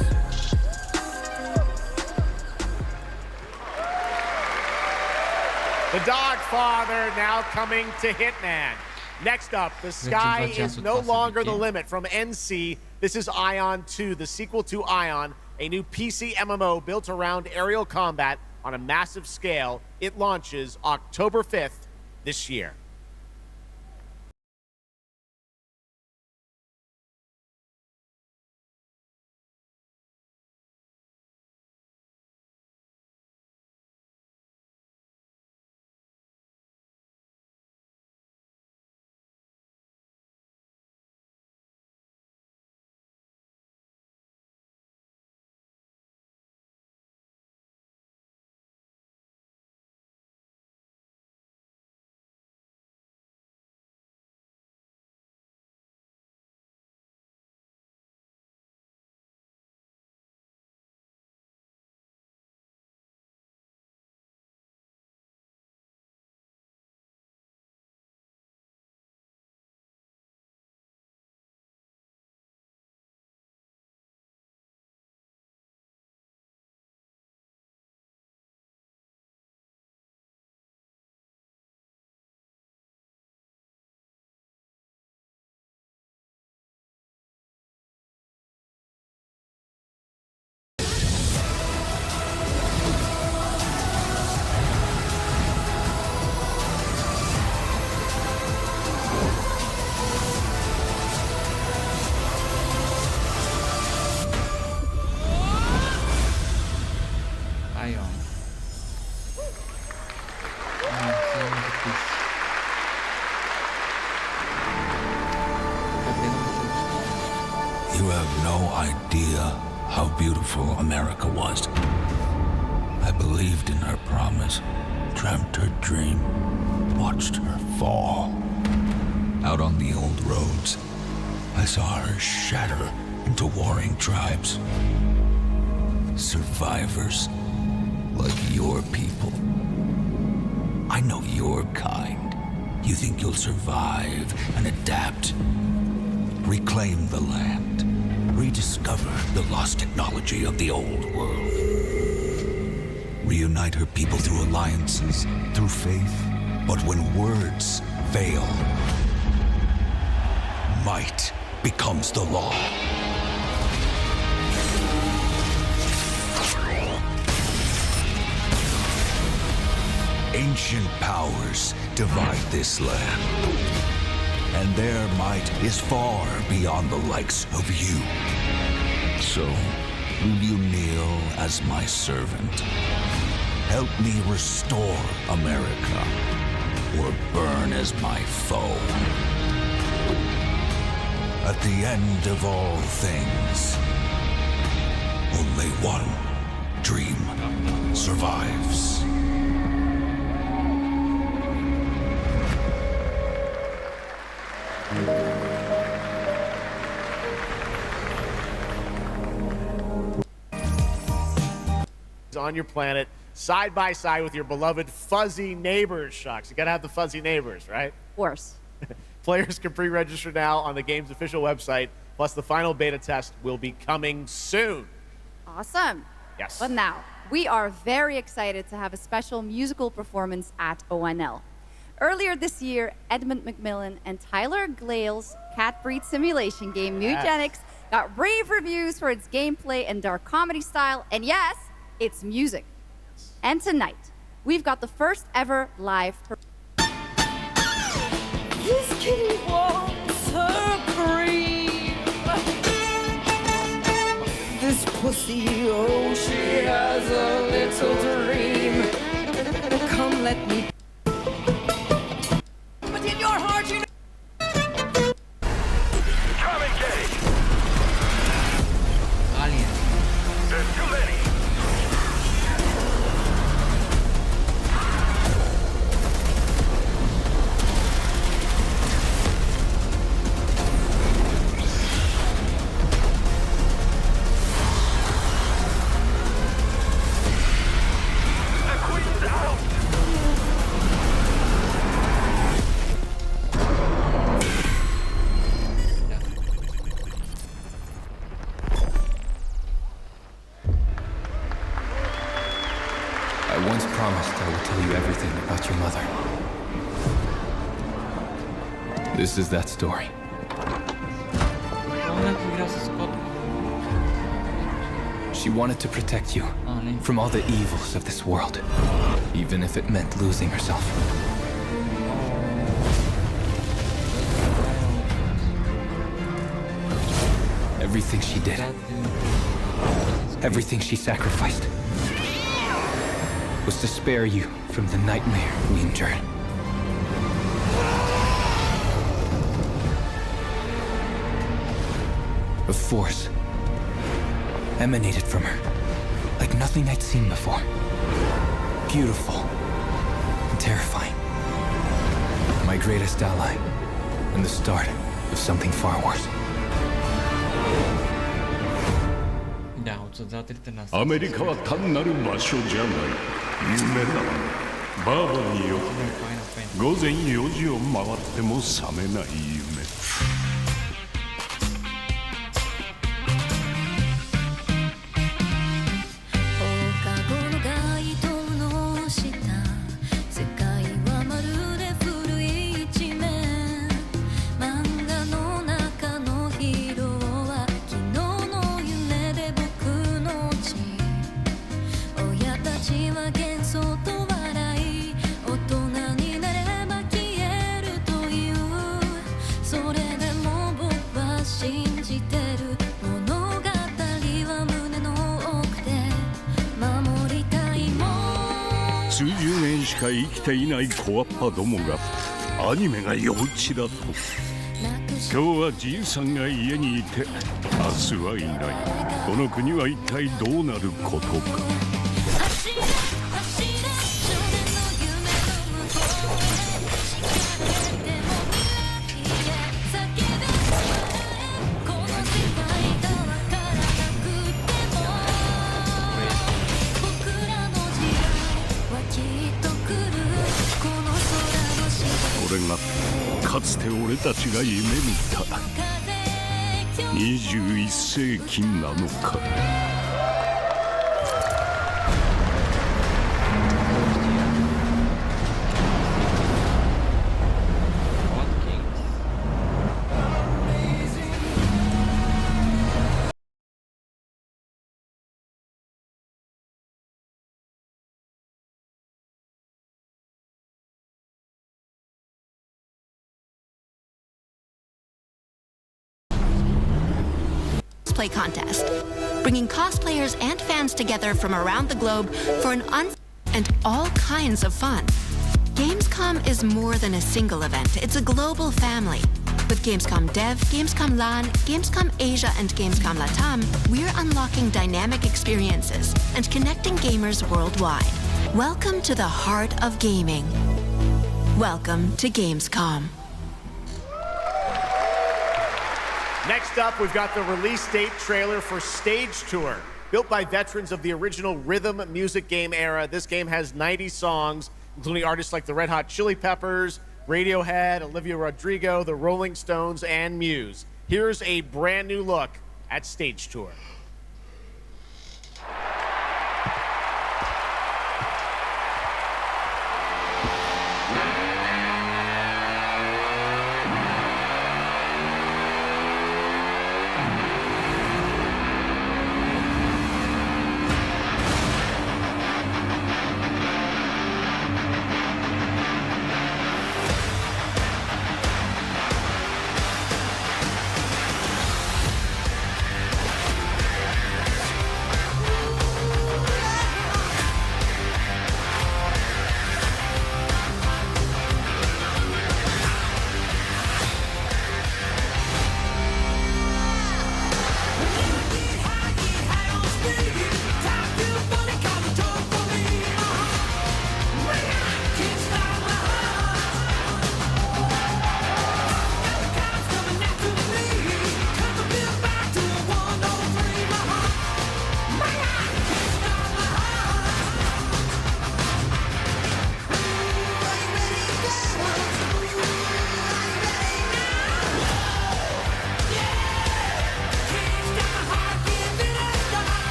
The Dog Father now coming to Hitman. Next up, the sky is no longer the limit from NC. This is Ion 2, the sequel to Ion, a new PC MMO built around aerial combat on a massive scale. It launches October 5th this year. You have no idea how beautiful America was. I believed in her promise, dreamt her dream, watched her fall. Out on the old roads, I saw her shatter into warring tribes. Survivors, like your people. I know your kind. You think you'll survive and adapt, reclaim the land, rediscover the lost technology of the old world. Reunite her people through alliances, through faith. But when words fail, might becomes the law. Ancient powers divide this land, and their might is far beyond the likes of you. So, will you kneel as my servant? Help me restore America, or burn as my foe? At the end of all things, only one dream survives. On your planet, side by side with your beloved fuzzy neighbors, Shocks. You gotta have the fuzzy neighbors, right? Of course. Players can pre-register now on the game's official website, plus the final beta test will be coming soon. Awesome. Yes. But now, we are very excited to have a special musical performance at ONL. Earlier this year, Edmund McMillan and Tyler Glale's cat breed simulation game, Mutagenics, got rave reviews for its gameplay and dark comedy style, and yes, its music. And tonight, we've got the first ever live This kitty wants her cream. This pussy, oh, she has a little dream. Come, let me. But in your heart, you know. Come engage. Alien. There's too many. I once promised I would tell you everything about your mother. This is that story. She wanted to protect you from all the evils of this world, even if it meant losing herself. Everything she did, everything she sacrificed, was to spare you from the nightmare we endured. A force emanated from her, like nothing I'd seen before. Beautiful and terrifying. My greatest ally, and the start of something far worse. America アメリカは単なる場所じゃない夢だバーバによ午前4時を回っても覚めない夢数十年しか生きていない小アッパどもがアニメが幼稚だと今日はじいさんが家にいて明日はいないこの国は一体どうなることかこれがかつて俺たちが夢見た21世紀なのか。cosplay contest, bringing cosplayers and fans together from around the globe for and all kinds of fun. Gamescom is more than a single event. It's a global family. With Gamescom Dev, Gamescom LAN, Gamescom Asia, and Gamescom LATAM, we're unlocking dynamic experiences and connecting gamers worldwide. Welcome to the heart of gaming. Welcome to Gamescom. Next up, we've got the release date trailer for Stage Tour. Built by veterans of the original rhythm music game era, this game has 90 songs, including artists like the Red Hot Chili Peppers, Radiohead, Olivia Rodrigo, the Rolling Stones, and Muse. Here's a brand new look at Stage Tour.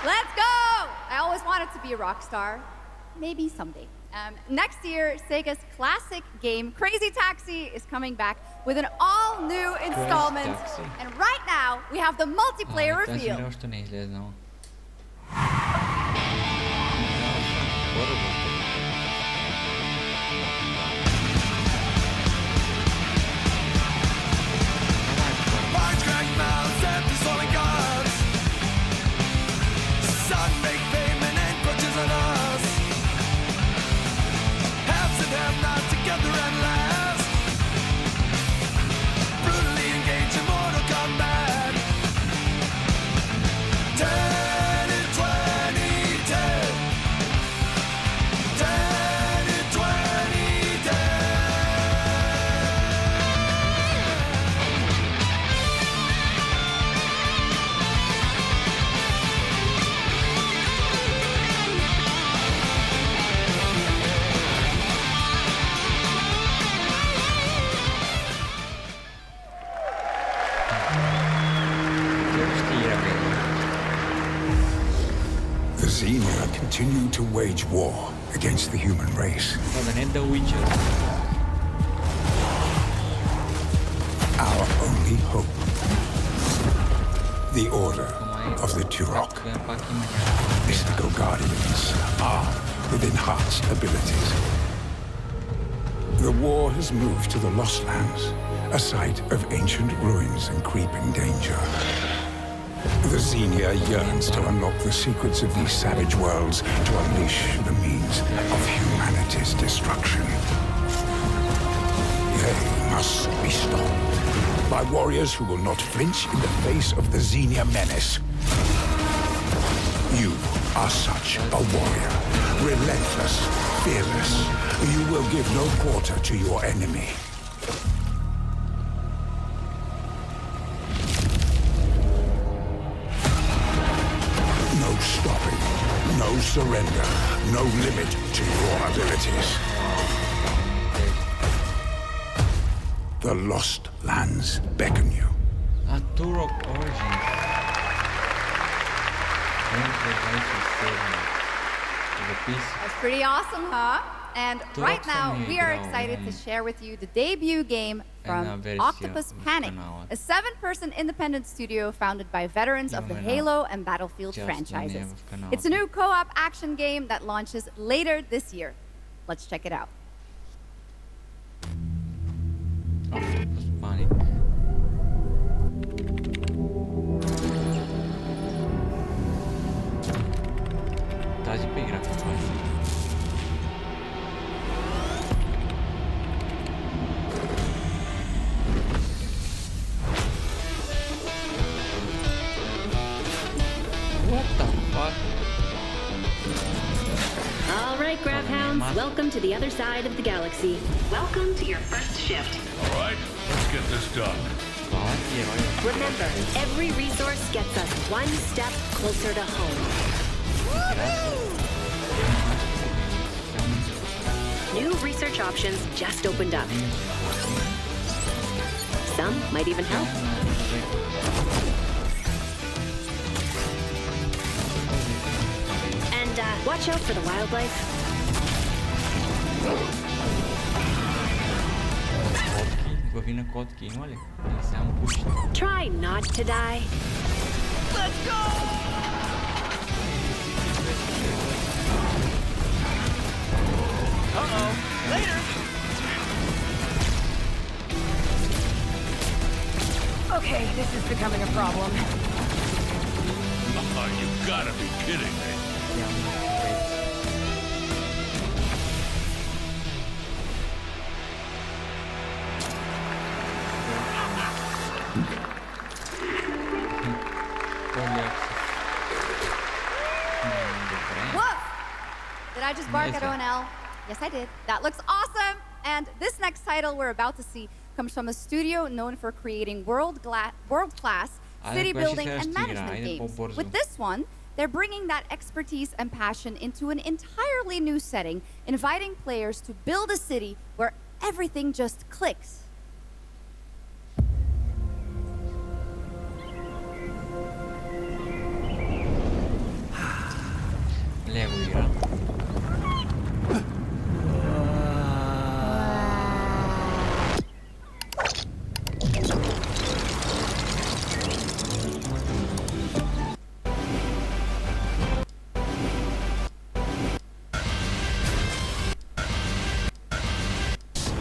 Let's go! I always wanted to be a rock star. Maybe someday. Next year, Sega's classic game, Crazy Taxi, is coming back with an all-new installment. And right now, we have the multiplayer reveal. The Xenia continue to wage war against the human race. Our only hope, the Order of the Turok. Mystical guardians armed with enhanced abilities. The war has moved to the Lost Lands, a site of ancient ruins and creeping danger. The Xenia yearns to unlock the secrets of these savage worlds to unleash the means of humanity's destruction. They must be stopped by warriors who will not flinch in the face of the Xenia menace. You are such a warrior, relentless, fearless. You will give no quarter to your enemy. No stopping, no surrender, no limit to your abilities. The Lost Lands beckon you. A Turok Origins. That's pretty awesome, huh? And right now, we are excited to share with you the debut game from Octopus Panic, a 7-person independent studio founded by veterans of the Halo and Battlefield franchises. It's a new co-op action game that launches later this year. Let's check it out. Octopus Panic. Тази поиграх в това. What the fuck? All right, Grabhounds, welcome to the other side of the galaxy. Welcome to your first shift. All right, let's get this done. Remember, every resource gets us one step closer to home. New research options just opened up. Some might even help. And watch out for the wildlife. Вина котки има ли? Или само пушите? Try not to die. Let's go! Uh-oh. Later! Okay, this is becoming a problem. You gotta be kidding me. Woof! Did I just bark at ONL? Yes, I did. That looks awesome! And this next title we're about to see comes from a studio known for creating world-class city building and management games. With this one, they're bringing that expertise and passion into an entirely new setting, inviting players to build a city where everything just clicks.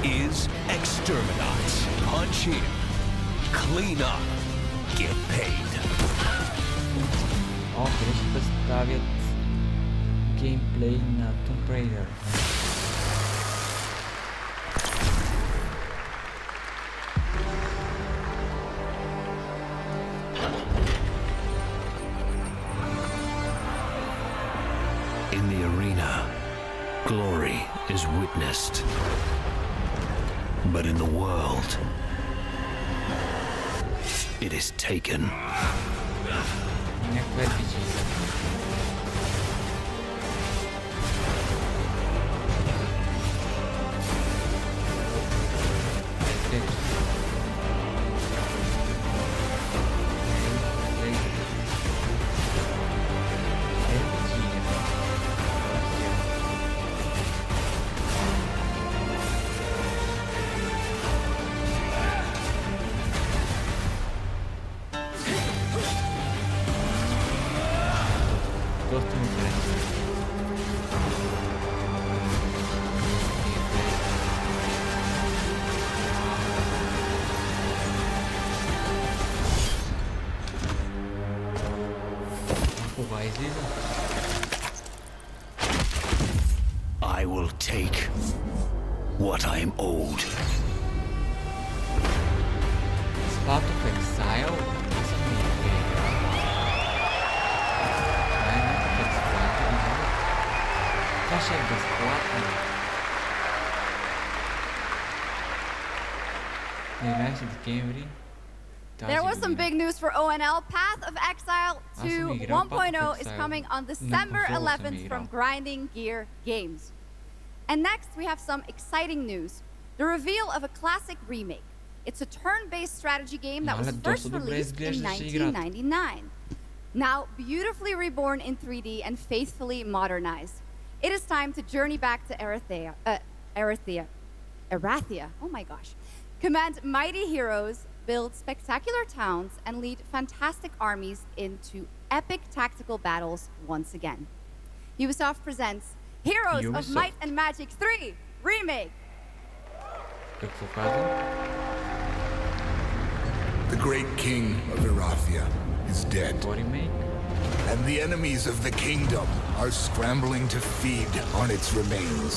Is exterminate. Punch in. Clean up. Get paid. О, ще представят геймплей на Tomb Raider. In the arena, glory is witnessed. But in the world, it is taken. I will take what I am owed. Path of Exile? There was some big news for ONL. Path of Exile 2 1.0 is coming on December 11th from Grinding Gear Games. And next, we have some exciting news. The reveal of a classic remake. It's a turn-based strategy game that was Мале, first доста добре released in изглеждаше играта. 1999. Now beautifully reborn in 3D and faithfully modernized. It is time to journey back to Erathia. Oh my gosh. Command mighty heroes, build spectacular towns, and lead fantastic armies into epic tactical battles once again. Ubisoft presents Heroes of Might and Magic 3 Remake. Какво казвам? The great king of Erathia is dead. Remake? And the enemies of the kingdom are scrambling to feed on its remains.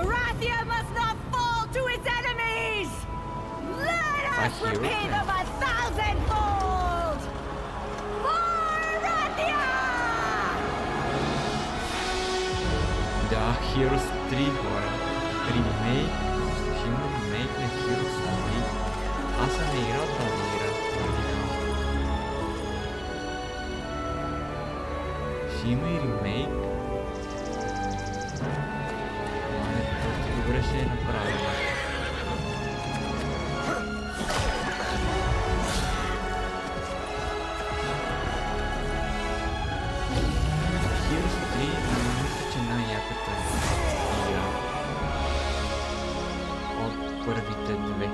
Erathia must not fall to its enemies! Let us repay them 1,000-fold! For Erathia! Да, Heroes 3 хора. Ремейк. Ще има ремейк на Heroes 3. Аз съм играл тази игра. Ще има и ремейк. Просто добре ще е направено. Heroes 3 мисля, че най-яката игра от първите две.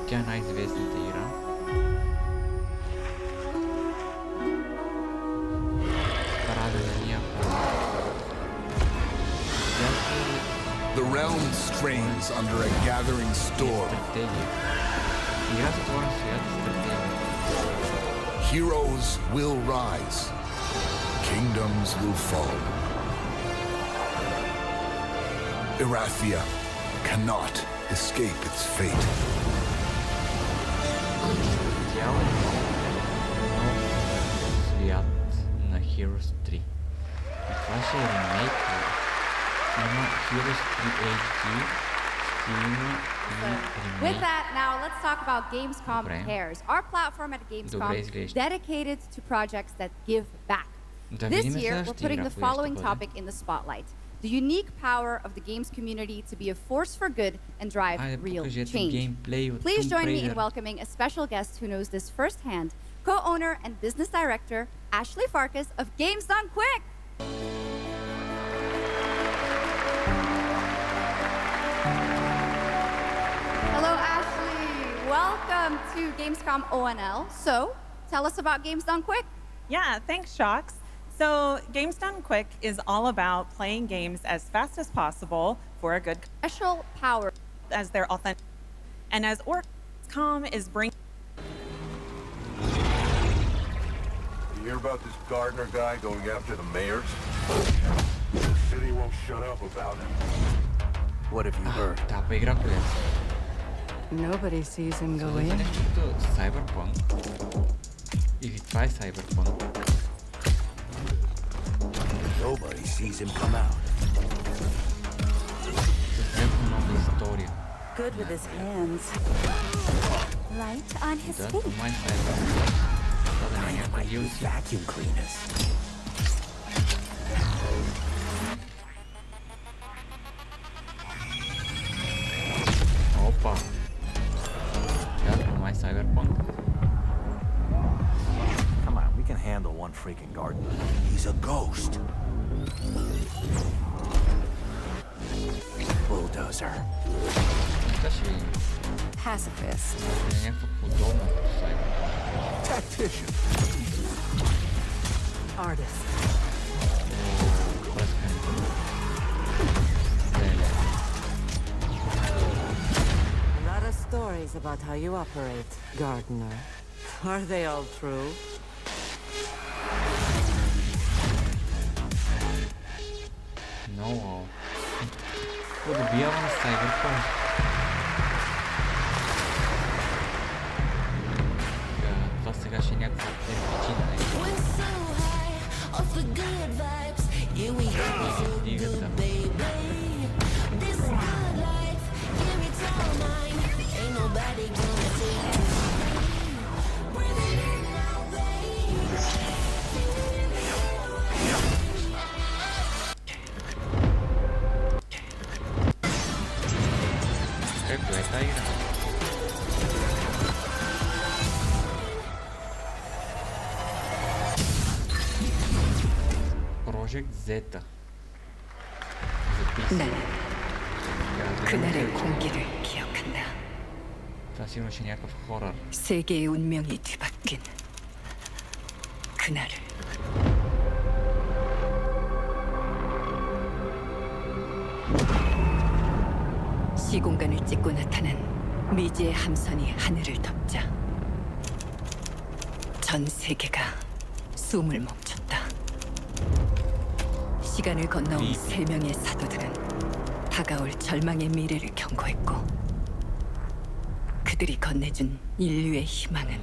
Тя е най-известната игра. The realm strains under a gathering storm. Heroes will rise. Kingdoms will fall. Erathia cannot escape its fate. Свят на Heroes 3. И това ще е ремейк. Има Heroes 3 HD. With that, now let's talk about Gamescom Pairs, our platform at Gamescom dedicated to projects that give back. This year, we're putting the following topic in the spotlight: the unique power of the games community to be a force for good and drive real change. Please join me in welcoming a special guest who knows this firsthand, co-owner and business director Ashley Farkas of Games Done Quick. Hello, Ashley. Welcome to Gamescom ONL. So, tell us about Games Done Quick. Yeah, thanks, Shox. So, Games Done Quick is all about playing games as fast as possible for a good special power as their authentic. And as Gamescom is bringing. You hear about this Gardner guy going after the mayors? The city won't shut up about him. What have you heard? Nobody sees him go in. Cyberpunk. Или това е Cyberpunk. Nobody sees him come out. Good with his hands. Light on his feet. Vacuum cleaners. Опа. That's my Cyberpunk. Come on, we can handle one freaking gardener. He's a ghost. Bulldozer. Pacifist. Tactician. Artist. A lot of stories about how you operate, Gardener. Are they all true? No. Подобявам Cyberpunk. Това сега ще е някаква причина. Дигата. 글레다이라. 프로젝트 Z. 나는 그날의 공기를 기억한다. 세계의 운명이 뒤바뀐 그날을. 시공간을 찍고 나타난 미지의 함선이 하늘을 덮자 전 세계가 숨을 멈췄다. 시간을 건너온 3명의 사도들은 다가올 절망의 미래를 경고했고 그들이 건네준 인류의 희망은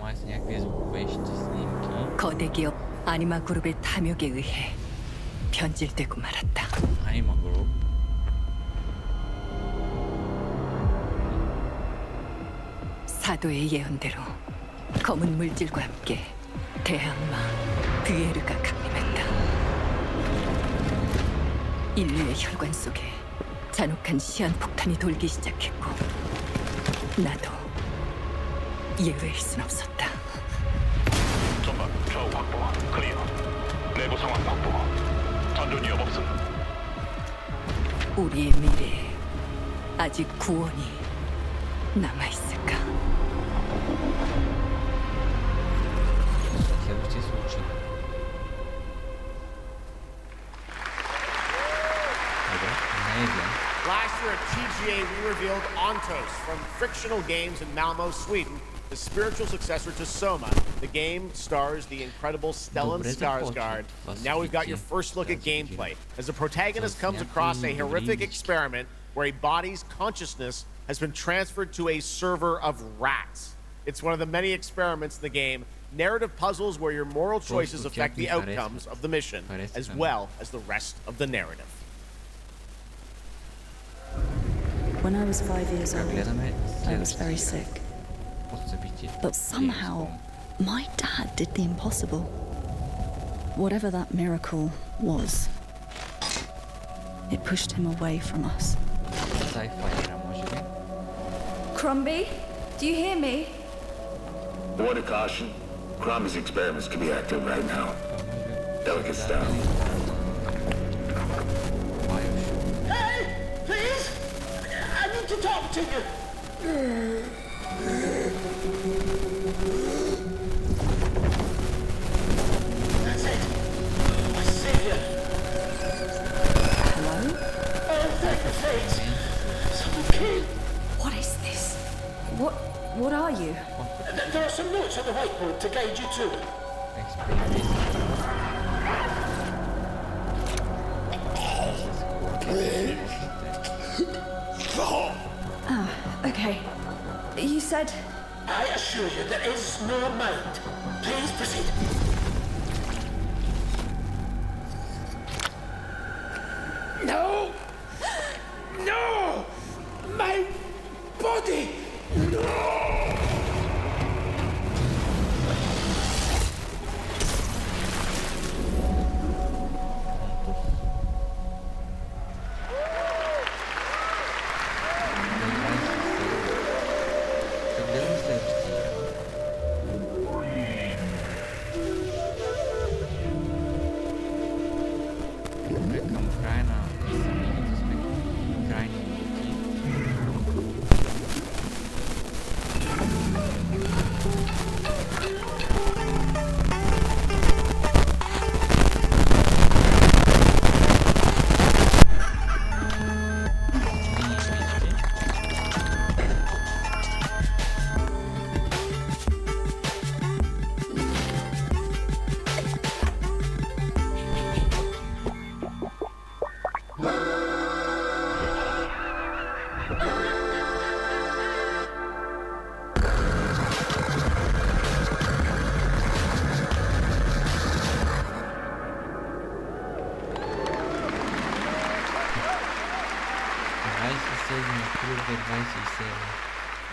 거대 기업 아니마 그룹의 탐욕에 의해 변질되고 말았다. 아니마 그룹? 사도의 예언대로 검은 물질과 함께 대항마 뷰에르가 강림했다. 인류의 혈관 속에 잔혹한 시한폭탄이 돌기 시작했고 나도 예외일 순 없었다. 전방 좌우 확보 클리어. 내부 상황 확보. 전전 위협 없음. 우리의 미래에 아직 구원이 남아있을까? Last year at TGA, we revealed Ontos from Frictional Games in Malmo, Sweden, the spiritual successor to Soma. The game stars the incredible Stellan Skarsgård. Now we've got your first look at gameplay, as the protagonist comes across a horrific experiment where a body's consciousness has been transferred to a server of rats. It's one of the many experiments in the game, narrative puzzles where your moral choices affect the outcomes of the mission, as well as the rest of the narrative. When I was 5 years old, I was very sick. But somehow, my dad did the impossible. Whatever that miracle was, it pushed him away from us. Crumby, do you hear me? A word of caution. Crombie's experiments can be active right now. Delicate style. Hey, please! I need to talk to you. That's it. My savior. Hello? Oh, thank the fates. Someone came. What is this? What are you? There are some notes on the whiteboard to guide you to it. Ah, okay. You said... I assure you there is no mind. Please proceed. No! No! My body! No!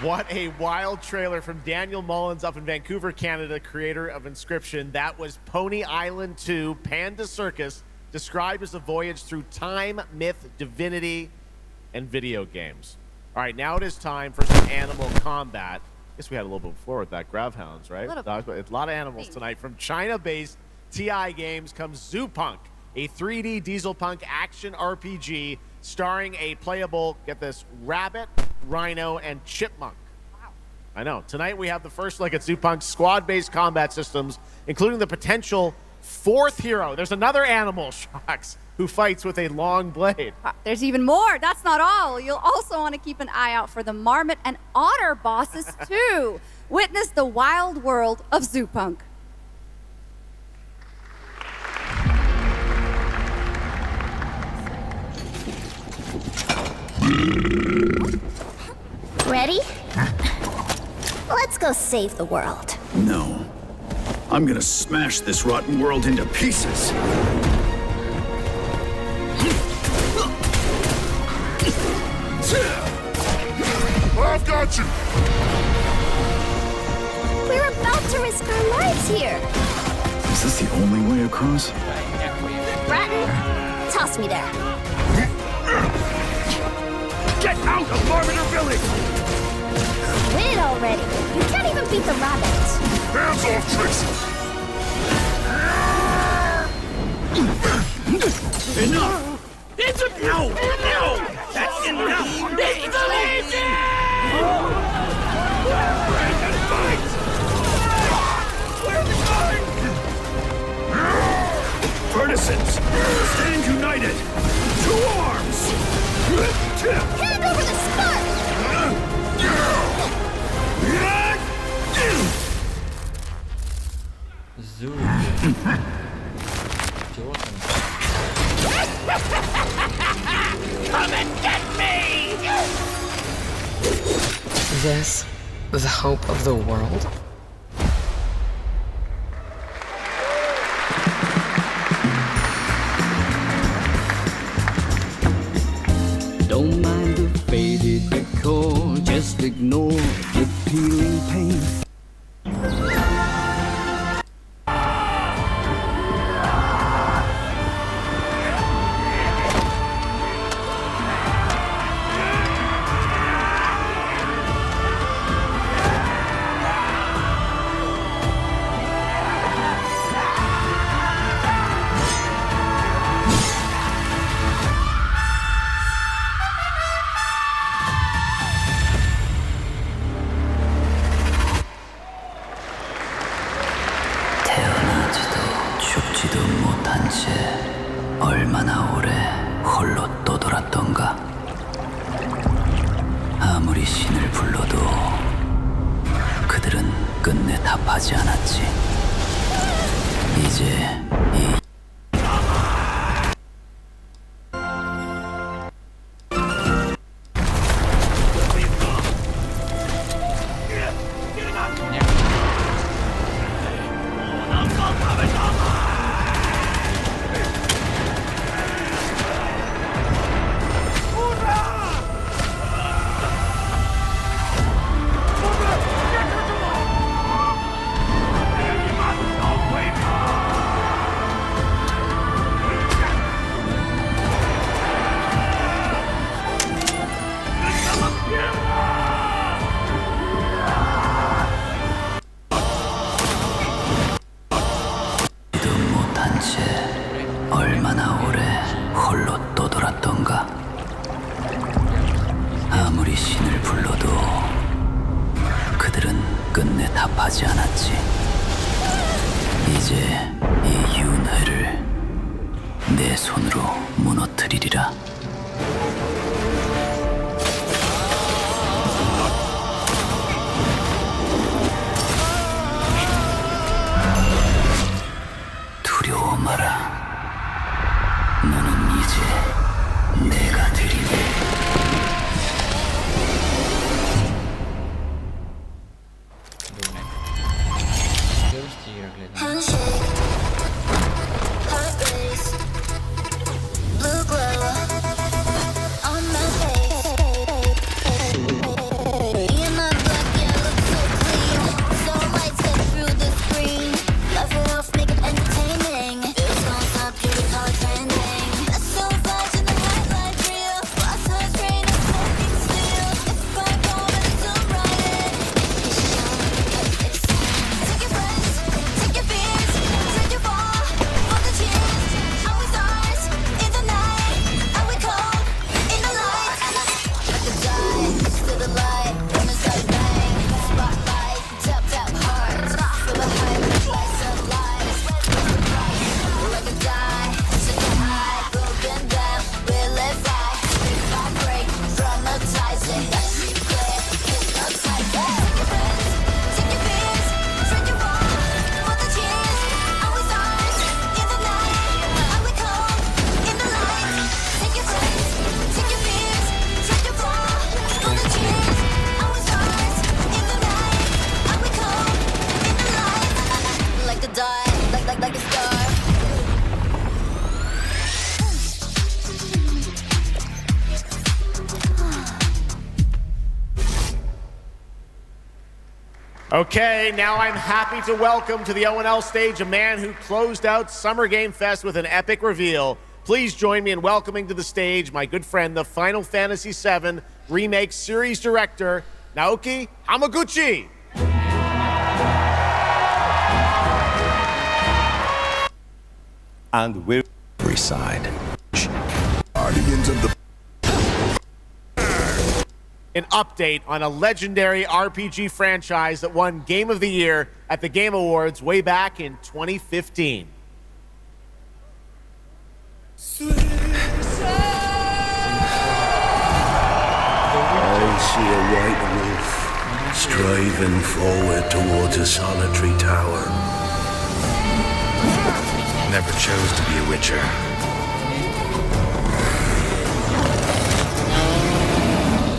What a wild trailer from Daniel Mullins up in Vancouver, Canada, creator of Inscription. That was Pony Island 2, Panda Circus, described as a voyage through time, myth, divinity, and video games. All right, now it is time for some animal combat. I guess we had a little bit before with that Gravhounds, right? It's a lot of animals tonight. From China-based TI Games comes Zoopunk, a 3D diesel punk action RPG starring a playable, get this, rabbit, rhino, and chipmunk. Wow. I know. Tonight we have the first look at Zoopunk's squad-based combat systems, including the potential 4th hero. There's another animal, Shocks, who fights with a long blade. There's even more. That's not all. You'll also want to keep an eye out for the marmot and otter bosses, too. Witness the wild world of Zoopunk. Ready? Let's go save the world. No. I'm gonna smash this rotten world into pieces. I've got you! We're about to risk our lives here. Is this the only way across? Bratton, toss me there. Get out of Marmiter Village! Quit already. You can't even beat the rabbit. Hands off, Trixie! Enough! It's a no! No! That's enough! It's the Legion! Break and fight! Where are the guards? Partisans, stand united! To arms! Hand over the spark! Zoo. Come and get me! This, the hope of the world? Don't mind the faded decor, just ignore the peeling paint. 얼마나 오래 홀로 떠돌았던가. 아무리 신을 불러도 그들은 끝내 답하지 않았지. 이제 이 얼마나 오래 홀로 떠돌았던가. 아무리 신을 불러도 그들은 끝내 답하지 않았지. 이제 이 윤회를 내 손으로 무너뜨리리라. 두려워 마라. 너는 이제 내가 드리네. Handshake, heart race, blue glow. Okay, now I'm happy to welcome to the O&L stage a man who closed out Summer Game Fest with an epic reveal. Please join me in welcoming to the stage my good friend, the Final Fantasy VII Remake Series Director, Naoki Hamaguchi. And we're every side. Guardians of the An update on a legendary RPG franchise that won Game of the Year at the Game Awards way back in 2015. I see a white wolf striving forward towards a solitary tower. Never chose to be a witcher.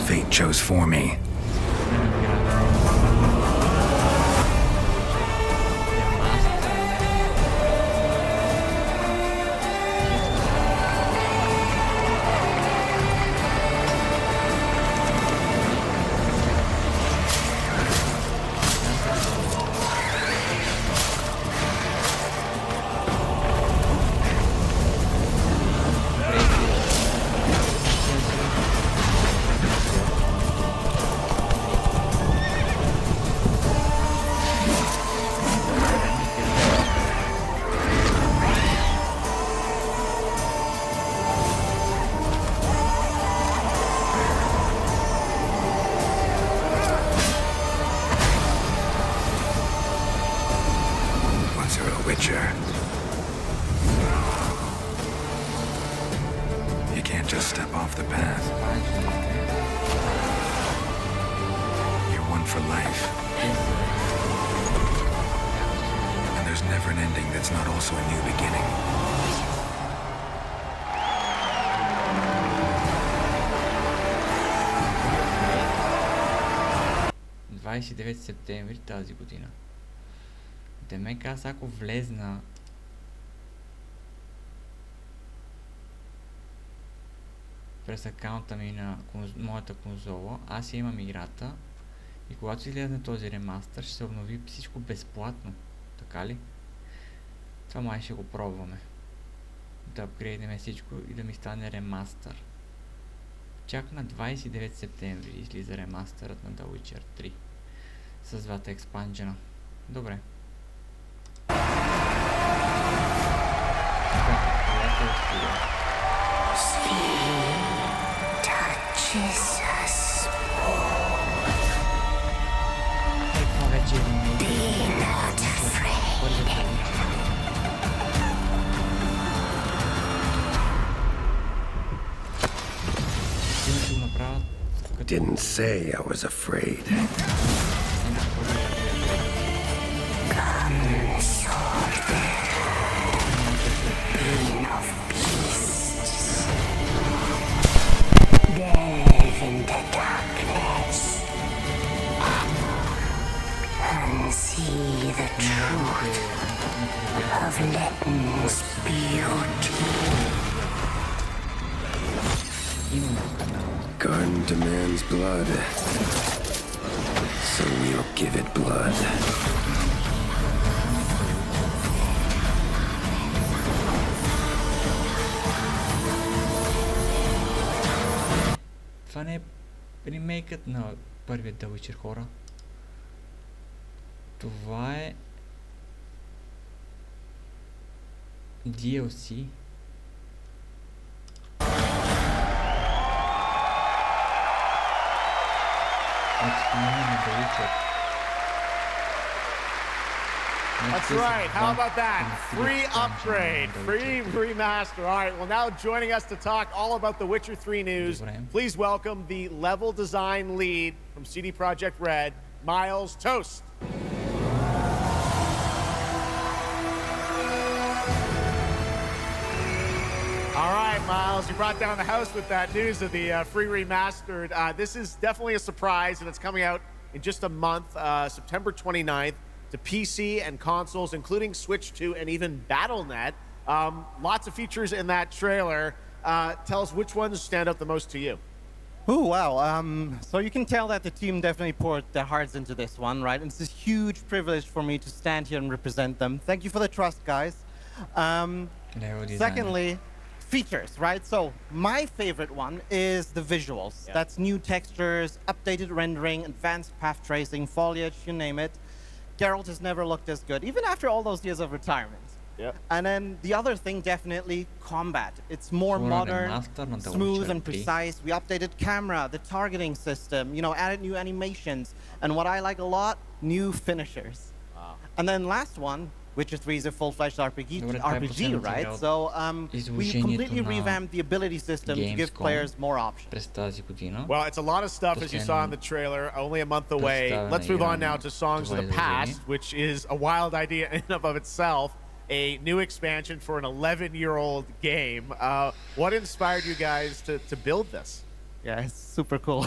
Fate chose for me. You can't just step off the path. You're one for life. And there's never an ending that's not also a new beginning. 29 септември тази година. Демек аз ако влезна през акаунта ми на моята конзола, аз имам играта и когато излезе този ремастър ще се обнови всичко безплатно, така ли? Това май ще го пробваме. Да апгрейднем всичко и да ми стане ремастър. Чак на 29 септември излиза ремастърът на The Witcher 3 с двата експанжена. Добре. Didn't say I was afraid. Delve into darkness and see the truth of Letton's beauty. Garden demands blood, so we'll give it blood. Това не е ремейкът на първият The Witcher, хора. Това е DLC. That's right. How about that? Free upgrade, free remaster. All right. Well, now joining us to talk all about The Witcher 3 news, please welcome the level design lead from CD Projekt Red, Miles Toast. All right, Miles, you brought down the house with that news of the free remastered. This is definitely a surprise, and it's coming out in just a month, September 29th, to PC and consoles, including Switch 2 and even Battle.net. Lots of features in that trailer. Tell us which ones stand out the most to you. Oh, wow. So you can tell that the team definitely poured their hearts into this one, right? And it's a huge privilege for me to stand here and represent them. Thank you for the trust, guys. Secondly, features, right? So my favorite one is the visuals. That's new textures, updated rendering, advanced path tracing, foliage, you name it. Geralt has never looked as good, even after all those years of retirement. Yeah. And then the other thing, definitely combat. It's more modern, smooth and precise. We updated camera, the targeting system, you know, added new animations. And what I like a lot, new finishers. Wow. And then last one, Witcher 3 is a full-fledged RPG, right? So we completely revamped the ability system to give players more options. Well, it's a lot of stuff, as you saw in the trailer, only a month away. Let's move on now to Songs of the Past, which is a wild idea in and of itself. A new expansion for an 11-year-old game. What inspired you guys to build this? Yeah, it's super cool.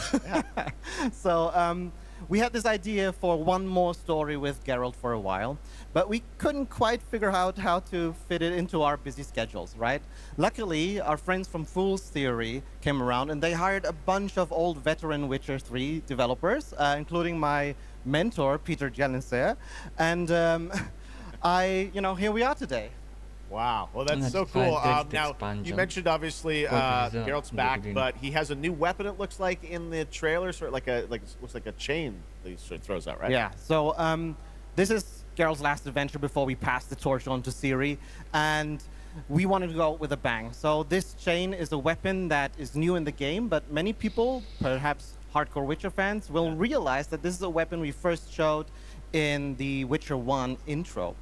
So we had this idea for one more story with Geralt for a while, but we couldn't quite figure out how to fit it into our busy schedules, right? Luckily, our friends from Fool's Theory came around and they hired a bunch of old veteran Witcher 3 developers, including my mentor, Peter Jelenser, and here we are today. Wow. Well, that's so cool. Now, you mentioned obviously Geralt's back, but he has a new weapon. It looks like in the trailer, sort of looks like a chain that he sort of throws out, right? Yeah. So this is Geralt's last adventure before we pass the torch on to Ciri, and we wanted to go out with a bang. So this chain is a weapon that is new in the game, but many people, perhaps hardcore Witcher fans, will realize that this is a weapon we first showed in the Witcher 1 intro.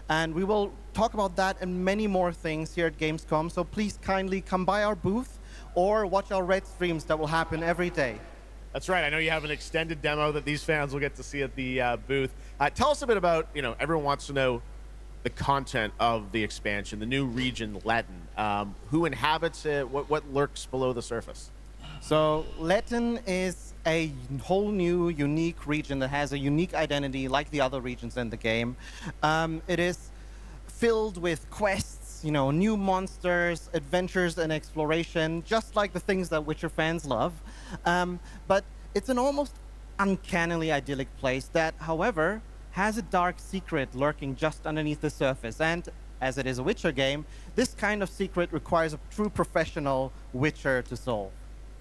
And we will talk about that and many more things here at Gamescom, so please kindly come by our booth or watch our Red streams that will happen every day. That's right. I know you have an extended demo that these fans will get to see at the booth. Tell us a bit about, everyone wants to know the content of the expansion, the new region, Letten. Who inhabits it? What lurks below the surface? So Letten is a whole new, unique region that has a unique identity like the other regions in the game. It is filled with quests, new monsters, adventures, and exploration, just like the things that Witcher fans love. But it's an almost uncannily idyllic place that, however, has a dark secret lurking just underneath the surface. And as it is a Witcher game, this kind of secret requires a true professional Witcher to solve.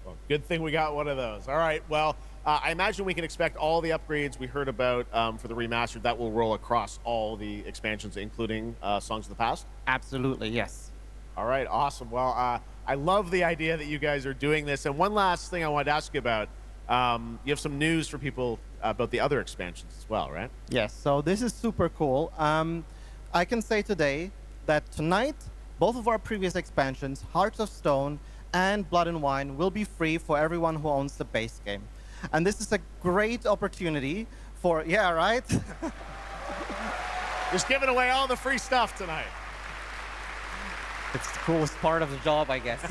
Well, good thing we got one of those. All right, well, I imagine we can expect all the upgrades we heard about for the remastered. That will roll across all the expansions, including Songs of the Past? Absolutely, yes. All right, awesome. Well, I love the idea that you guys are doing this. And one last thing I wanted to ask you about. You have some news for people about the other expansions as well, right? Yes, so this is super cool. I can say today that tonight, both of our previous expansions, Hearts of Stone and Blood and Wine, will be free for everyone who owns the base game. And this is a great opportunity for, yeah, right? Just giving away all the free stuff tonight. It's the coolest part of the job, I guess.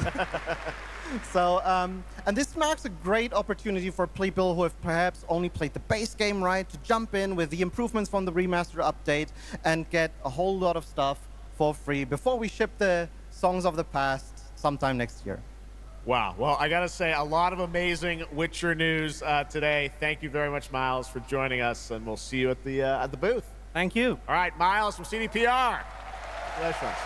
So, and this marks a great opportunity for people who have perhaps only played the base game, right, to jump in with the improvements from the remaster update and get a whole lot of stuff for free before we ship the Songs of the Past sometime next year. Wow. Well, I got to say, a lot of amazing Witcher news today. Thank you very much, Miles, for joining us, and we'll see you at the booth. Thank you. All right, Miles from CDPR. Congratulations.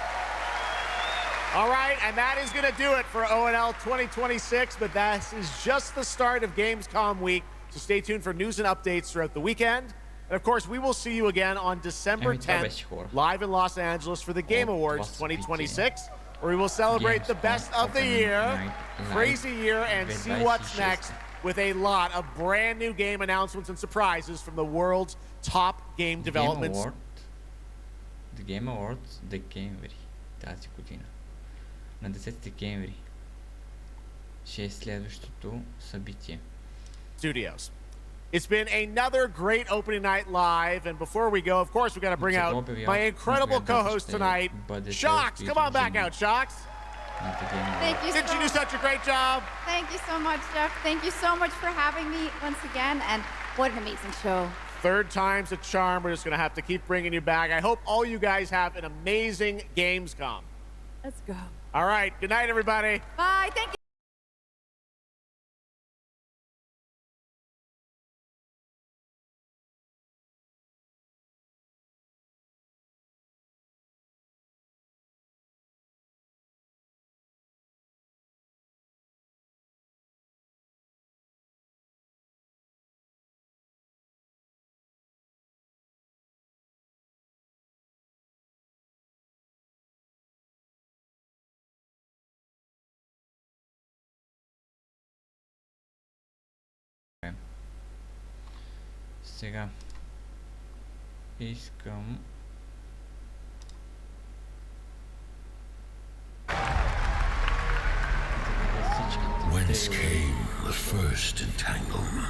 All right, and that is going to do it for ONL 2026, but that is just the start of Gamescom week, so stay tuned for news and updates throughout the weekend. And of course, we will see you again on December 10th, live in Los Angeles for the Game Awards 2026, where we will celebrate the best of the year, crazy year, and see what's next with a lot of brand new game announcements and surprises from the world's top game developments. The Game Awards декември тази година. На 10 декември ще е следващото събитие. Studios. It's been another great opening night live, and before we go, of course, we got to bring out my incredible co-host tonight, Shocks. Come on back out, Shocks. Thank you. Didn't you do such a great job? Thank you so much, Jeff. Thank you so much for having me once again, and what an amazing show. Third time's a charm. We're just going to have to keep bringing you back. I hope all you guys have an amazing Gamescom. Let's go. All right. Good night, everybody. Bye. Thank you. Сега искам Whence came the first entanglement?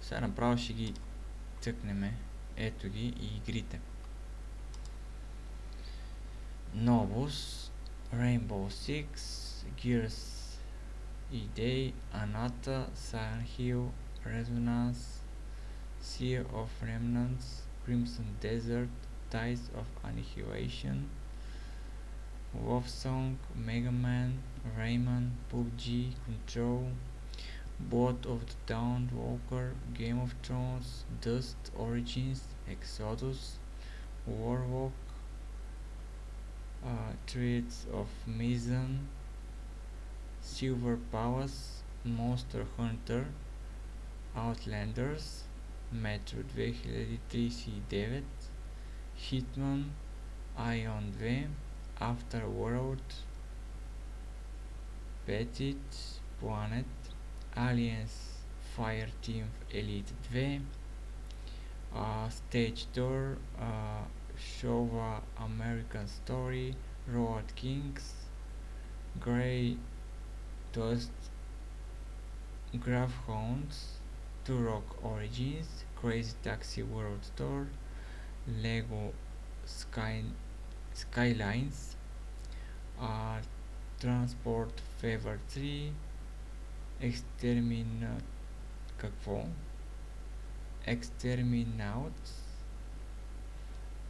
Сега направо ще ги цъкнеме. Ето ги и игрите. Novus, Rainbow Six, Gears E-Day, Anata, Silent Hill, Resonance, Sea of Remnants, Crimson Desert, Ties of Annihilation, Wolfsong, Mega Man, Rayman, PUBG, Control, Blood of the Dawnwalker, Game of Thrones, Dust, Origins, Exodus, Warwalk, Threads of Mizan, Silver Palace, Monster Hunter, Outlanders, Metro 2039, Hitman, Ion 2, Afterworld, Petit Planet, Aliens Fireteam Elite 2, Stage Door, Showa American Story, Road Kings, Grey Dust, Gravehounds, Turok Origins, Crazy Taxi World Tour, Lego Skylines, Transport Fever 3, Exterminauts,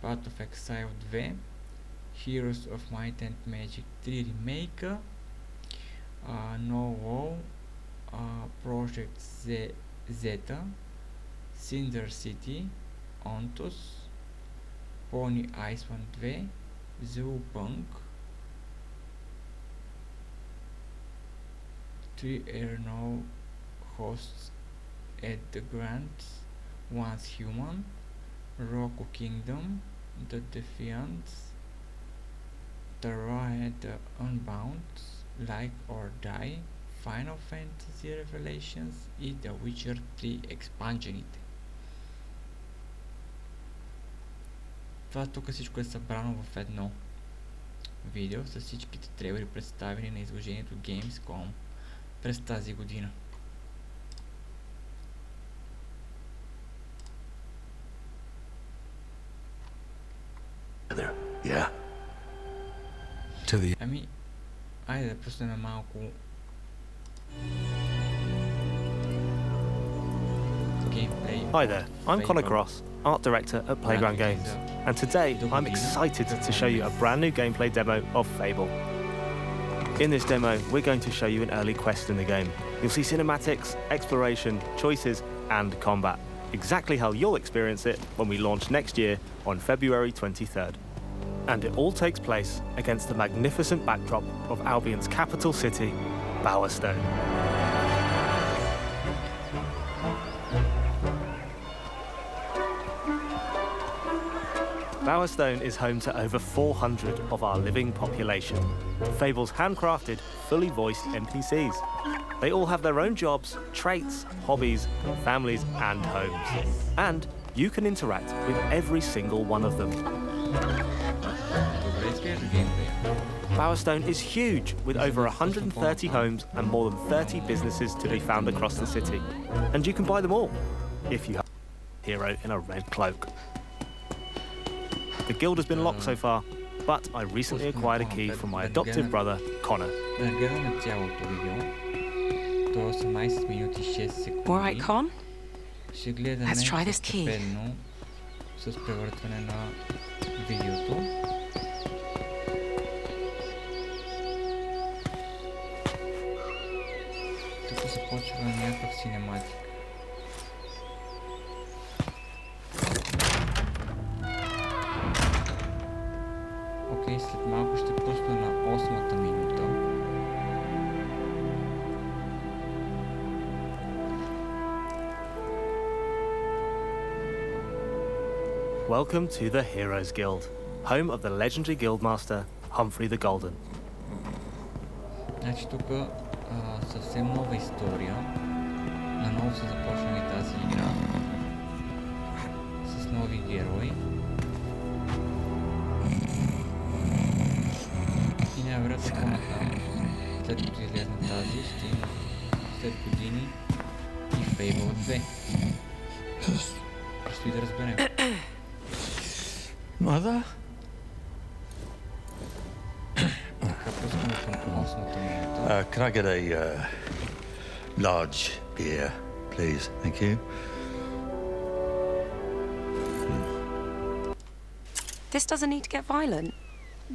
Path of Exile 2, Heroes of Might and Magic 3 Remake, No Wall, Project Zeta, Cinder City, Ontos, Pony Island 2, Zoopunk, 3 Airno Hosts at the Grants, Once Human, Roku Kingdom, The Defiants, Terra the Unbound, Like or Die, Final Fantasy Revelations и The Witcher 3 експанжените. Това тук всичко е събрано в едно видео с всичките трейлери, представени на изложението Gamescom през тази година. Yeah. Ами, айде да пуснем малко gameplay. Hi there, I'm Connor Cross, Art Director at Playground Games, and today I'm excited to show you a brand new gameplay demo of Fable. In this demo, we're going to show you an early quest in the game. You'll see cinematics, exploration, choices, and combat. Exactly how you'll experience it when we launch next year on February 23rd. And it all takes place against the magnificent backdrop of Albion's capital city, Bowerstone. Bowerstone is home to over 400 of our living population. Fable's handcrafted, fully voiced NPCs. They all have their own jobs, traits, hobbies, families, and homes. And you can interact with every single one of them. Bowerstone is huge, with over 130 homes and more than 30 businesses to be found across the city. And you can buy them all, if you have a hero in a red cloak. The guild has been locked so far, but I recently acquired a key from my adoptive brother, Connor. Alright, Con? Let's try this key. С превъртване на видеото. Тук започва някакъв синематик. Окей, след малко ще пусна на 8-та минута. Welcome to the Heroes Guild, home of the legendary guildmaster Humphrey the Golden. Значи тук съвсем нова история. Наново са започнали тази игра. герой. И най-вероятно по-натам, след като излезна тази, ще има след години и Fable 2. Предстои да разберем. Mother? Can I get a large beer, please? Thank you. This doesn't need to get violent.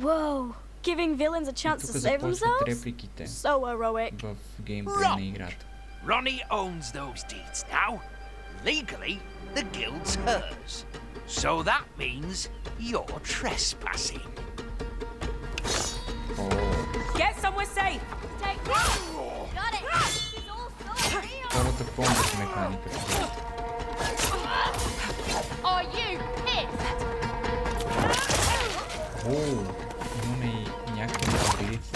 Whoa, giving villains a chance to save themselves? So heroic. Ronnie owns those deeds now. Legally, the guild's hers. So that means you're trespassing. Get somewhere safe. Take Got it. It's all so real. Are you pissed? Имаме и някакви убийци.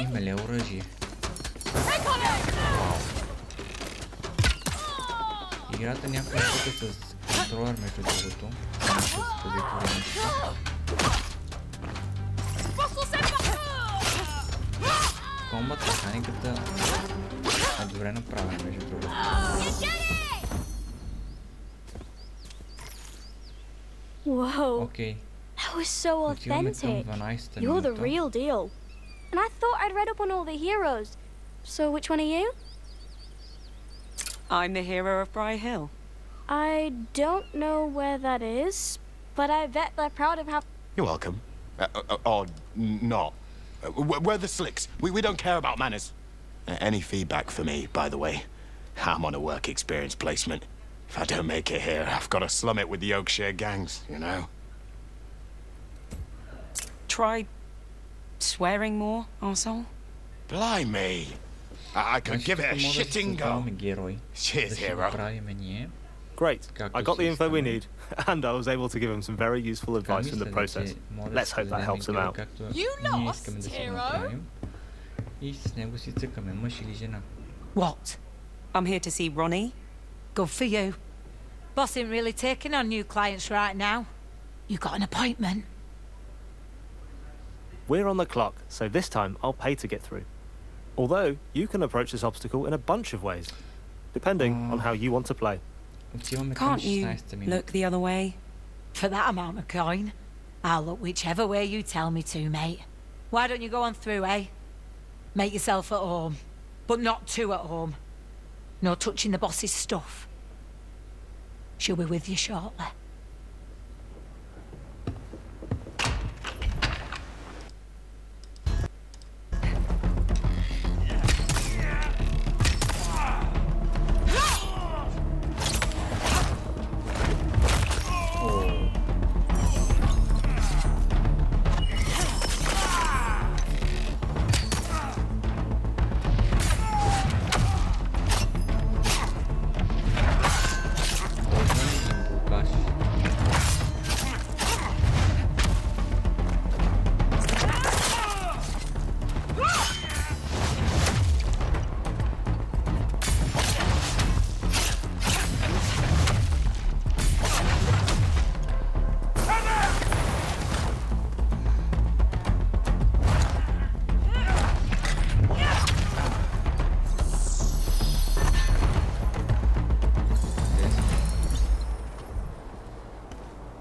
Има ли оръжие? Играта някаква пътя с контролер между другото. Комбат механиката е добре направена между другото. Whoa. Okay. That was so authentic. You're the real deal. And I thought I'd read up on all the heroes. So which one are you? I'm the hero of Briar Hill. I don't know where that is, but I bet they're proud of how... You're welcome. Or not. We're the slicks. We don't care about manners. Any feedback for me, by the way? I'm on a work experience placement. If I don't make it here, I've got to slum it with the Oakshire gangs, you know? Try swearing more, arsehole. Blimey! I could give it a shitting go. Cheers, hero. Great. I got the info we need, and I was able to give him some very useful advice in the process. Let's hope that helps him out. You lost, hero! И с него си цъкаме, мъж или жена. What? I'm here to see Ronnie. Good for you. Boss isn't really taking on new clients right now. You got an appointment. We're on the clock, so this time I'll pay to get through. Although, you can approach this obstacle in a bunch of ways, depending on how you want to play. Can't you look the other way? For that amount of coin, I'll look whichever way you tell me to, mate. Why don't you go on through, eh? Make yourself at home, but not too at home. No touching the boss's stuff. She'll be with you shortly.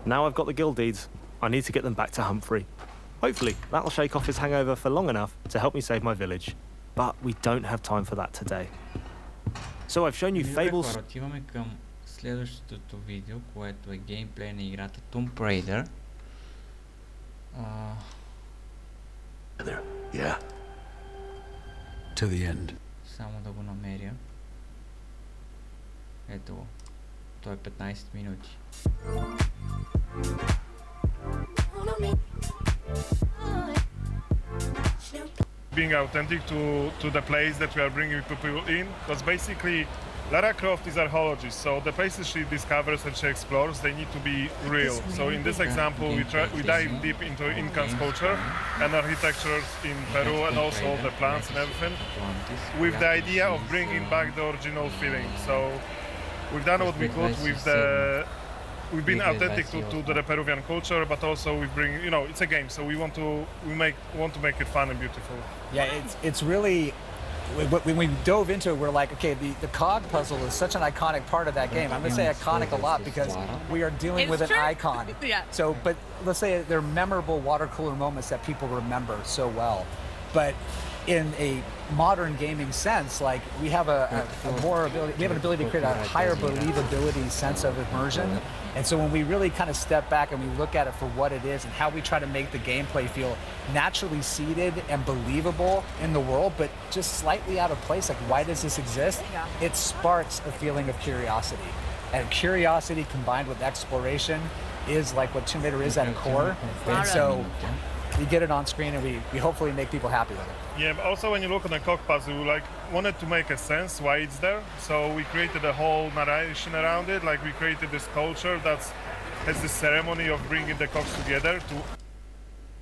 Now I've got the guild deeds, I need to get them back to Humphrey. Hopefully, that'll shake off his hangover for long enough to help me save my village. But we don't have time for that today. So I've shown you Fable's... Отиваме към следващото видео, което е геймплей на играта Tomb Raider. Yeah. To the end. Само да го намеря. Ето го. Той е 15 минути. Being authentic to the place that we are bringing people in, because basically Lara Croft is archaeologist, so the places she discovers and she explores, they need to be real. So in this example, we dive deep into Incan's culture and architectures in Peru and also the plants and everything, with the idea of bringing back the original feeling. So we've done what we could with the. We've been authentic to the Peruvian culture, but also we bring, you know, it's a game, so we want to make it fun and beautiful. Yeah, it's really, when we dove into it, we're like, okay, the cog puzzle is such an iconic part of that game. I'm gonna say iconic a lot because we are dealing with an icon. Yeah. So, but let's say they're memorable water cooler moments that people remember so well. But in a modern gaming sense, like we have an ability to create a higher believability sense of immersion. And so when we really kind of step back and we look at it for what it is and how we try to make the gameplay feel naturally seated and believable in the world, but just slightly out of place, like why does this exist? Yeah. It sparks a feeling of curiosity. And curiosity combined with exploration is like what Tomb Raider is at a core. And so we get it on screen and we hopefully make people happy with it. Yeah, but also when you look at the cog puzzle, we like wanted to make a sense why it's there. So we created a whole narration around it. Like we created this culture that has this ceremony of bringing the cogs together to.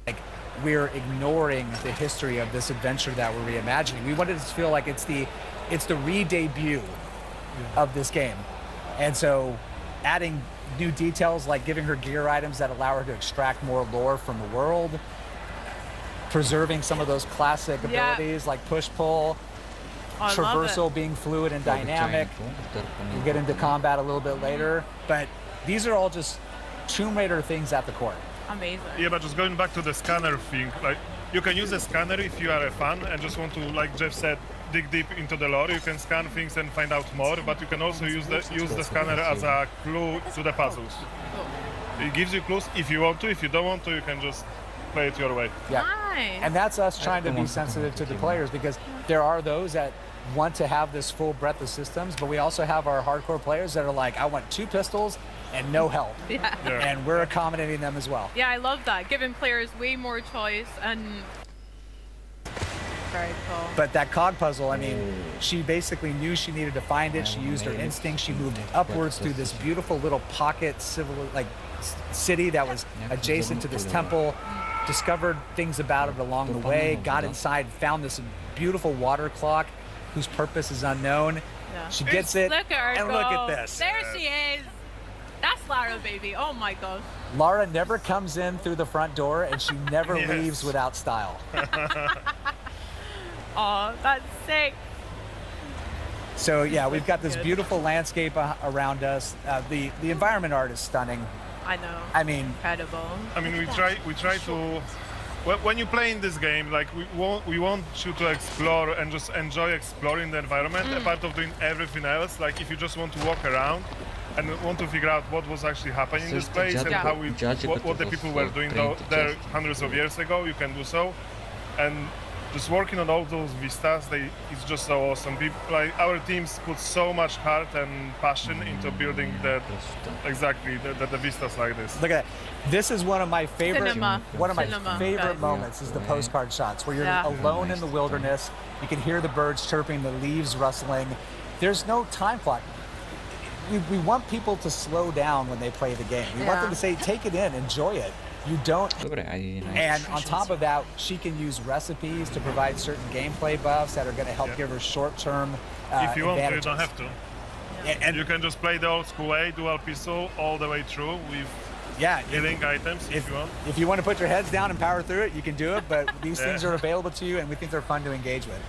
Like we're ignoring the history of this adventure that we're reimagining. We wanted it to feel like it's the re-debut of this game, and so adding new details like giving her gear items that allow her to extract more lore from the world. Preserving some of those classic abilities like push-pull, traversal being fluid and dynamic. We'll get into combat a little bit later, but these are all just Tomb Raider things at the core. Amazing. Yeah, but just going back to the scanner thing, like you can use a scanner if you are a fan and just want to, like Jeff said, dig deep into the lore. You can scan things and find out more, but you can also use the scanner as a clue to the puzzles. It gives you clues if you want to. If you don't want to, you can just play it your way. Yeah. Nice. And that's us trying to be sensitive to the players because there are those that want to have this full breadth of systems, but we also have our hardcore players that are like, I want 2 pistols and no help. Yeah. And we're accommodating them as well. Yeah, I love that. Giving players way more choice and very cool. But that cog puzzle, I mean, she basically knew she needed to find it. She used her instinct. She moved upwards through this beautiful little pocket city that was adjacent to this temple. Discovered things about it along the way, got inside, found this beautiful water clock whose purpose is unknown. Yeah. She gets it, look at her and go. look at this. There she is. That's Lara, baby. Oh my gosh. Lara never comes in through the front door, and she never leaves without style. Oh, that's sick. So yeah, we've got this beautiful landscape around us. The environment art is stunning. I know. I mean, incredible. I mean, we try to. When you play in this game, like we want you to explore and just enjoy exploring the environment, apart of doing everything else. Like if you just want to walk around and want to figure out what was actually happening in this place and how what the people were doing there hundreds of years ago, you can do so. And just working on all those vistas, it's just so awesome. Like our teams put so much heart and passion into building the vistas like this. Look at that. This is one of my favorite moments is the postcard shots where you're alone in the wilderness. You can hear the birds chirping, the leaves rustling. There's no time clock. We want people to slow down when they play the game. We want them to say, take it in, enjoy it. You don't. And on top of that, she can use recipes to provide certain gameplay buffs that are going to help give her short-term if you advantages. want to, you don't have to. And you can just play the old school way, dual pistol all the way through with healing items if you want. If you want to put your heads down and power through it, you can do it, but these things are available to you, and we think they're fun to engage with.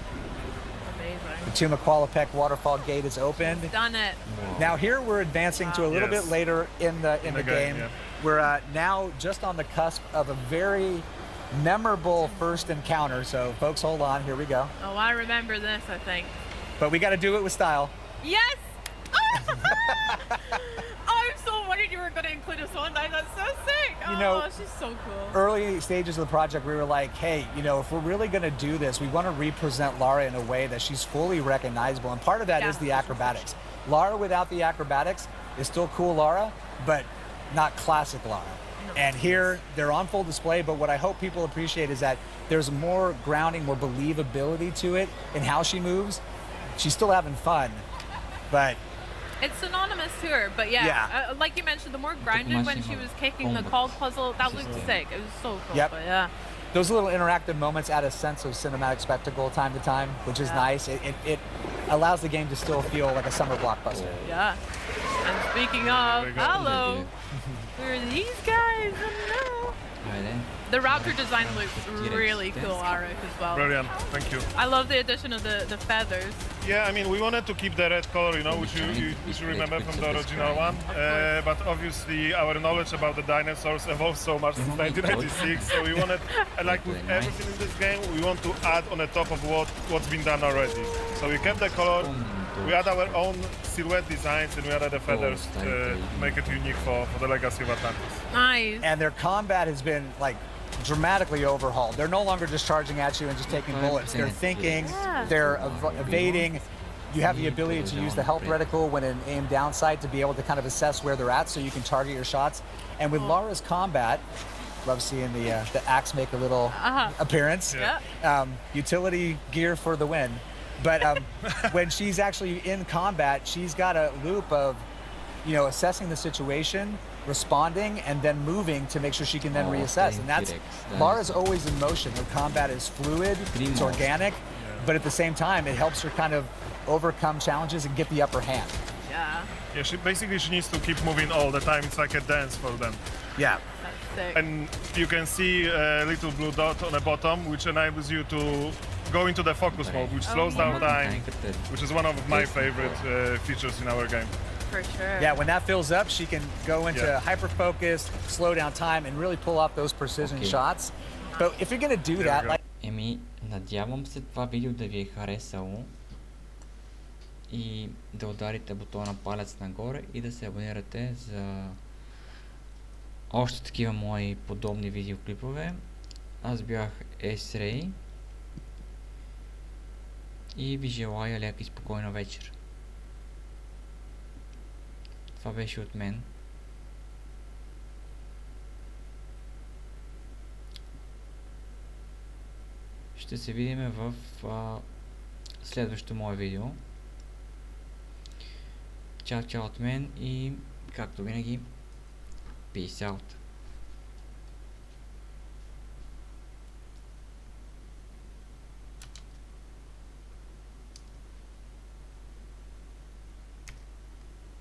Amazing. The Tomb of Qualopec waterfall gate is opened. Done it. Now here we're advancing to a little bit later in the game. Yeah. We're now just on the cusp of a very memorable first encounter. So folks, hold on. Here we go. Oh, I remember this, I think. But we got to do it with style. Yes! I'm so worried you were going to include us on that. That's so sick. You know, she's so cool. Early stages of the project, we were like, hey, if we're really going to do this, we want to represent Lara in a way that she's fully recognizable. And part of that is the acrobatics. Lara without the acrobatics is still cool Lara, but not classic Lara. And here, they're on full display, but what I hope people appreciate is that there's more grounding, more believability to it in how she moves. She's still having fun, but... It's synonymous to her, but like you mentioned, the more grounded when she was kicking the cog puzzle, that looked sick. It was so cool, but those little interactive moments add a sense of cinematic spectacle time to time, which is nice. It allows the game to still feel like a summer blockbuster. Yeah. And speaking of, hello, who are these guys? Hello. The raptor design looks really cool, Arik, as well. Brilliant, thank you. I love the addition of the feathers. Yeah, I mean, we wanted to keep the red color, you know, which you remember from the original one. But obviously, our knowledge about the dinosaurs evolved so much since 1996. So we wanted, like with everything in this game, we want to add on the top of what's been done already. So we kept the color. We had our own silhouette designs and we added the feathers to make it unique for the legacy of Atlantis. Nice. And their combat has been like dramatically overhauled. They're no longer just charging at you and just taking bullets. They're thinking, they're evading. You have the ability to use the health reticle when in aim down sight to be able to kind of assess where they're at so you can target your shots. And with Lara's combat, love seeing the axe make a little appearance. Utility gear for the win. But when she's actually in combat, she's got a loop of, you know, assessing the situation, responding, and then moving to make sure she can then reassess. And that's, Lara's always in motion. Her combat is fluid, it's organic, but at the same time, it helps her kind of overcome challenges and get the upper hand. Yeah. Yeah, she needs to keep moving all the time. It's like a dance for them. Yeah. And you can see a little blue dot on the bottom, which enables you to go into the focus mode, which slows down time, which is one of my favorite features in our game. For sure. Yeah, when that fills up, she can go into hyper focus, slow down time, and really pull off those precision shots. But if you're gonna do that, like... надявам се това видео да ви е харесало и да ударите бутона палец нагоре и да се абонирате за още такива мои подобни видеоклипове. Аз бях S-Ray и ви желая ляка и спокойна вечер. Това беше от мен. Ще се видим в следващото мое видео. Чао от мен и както винаги, peace out.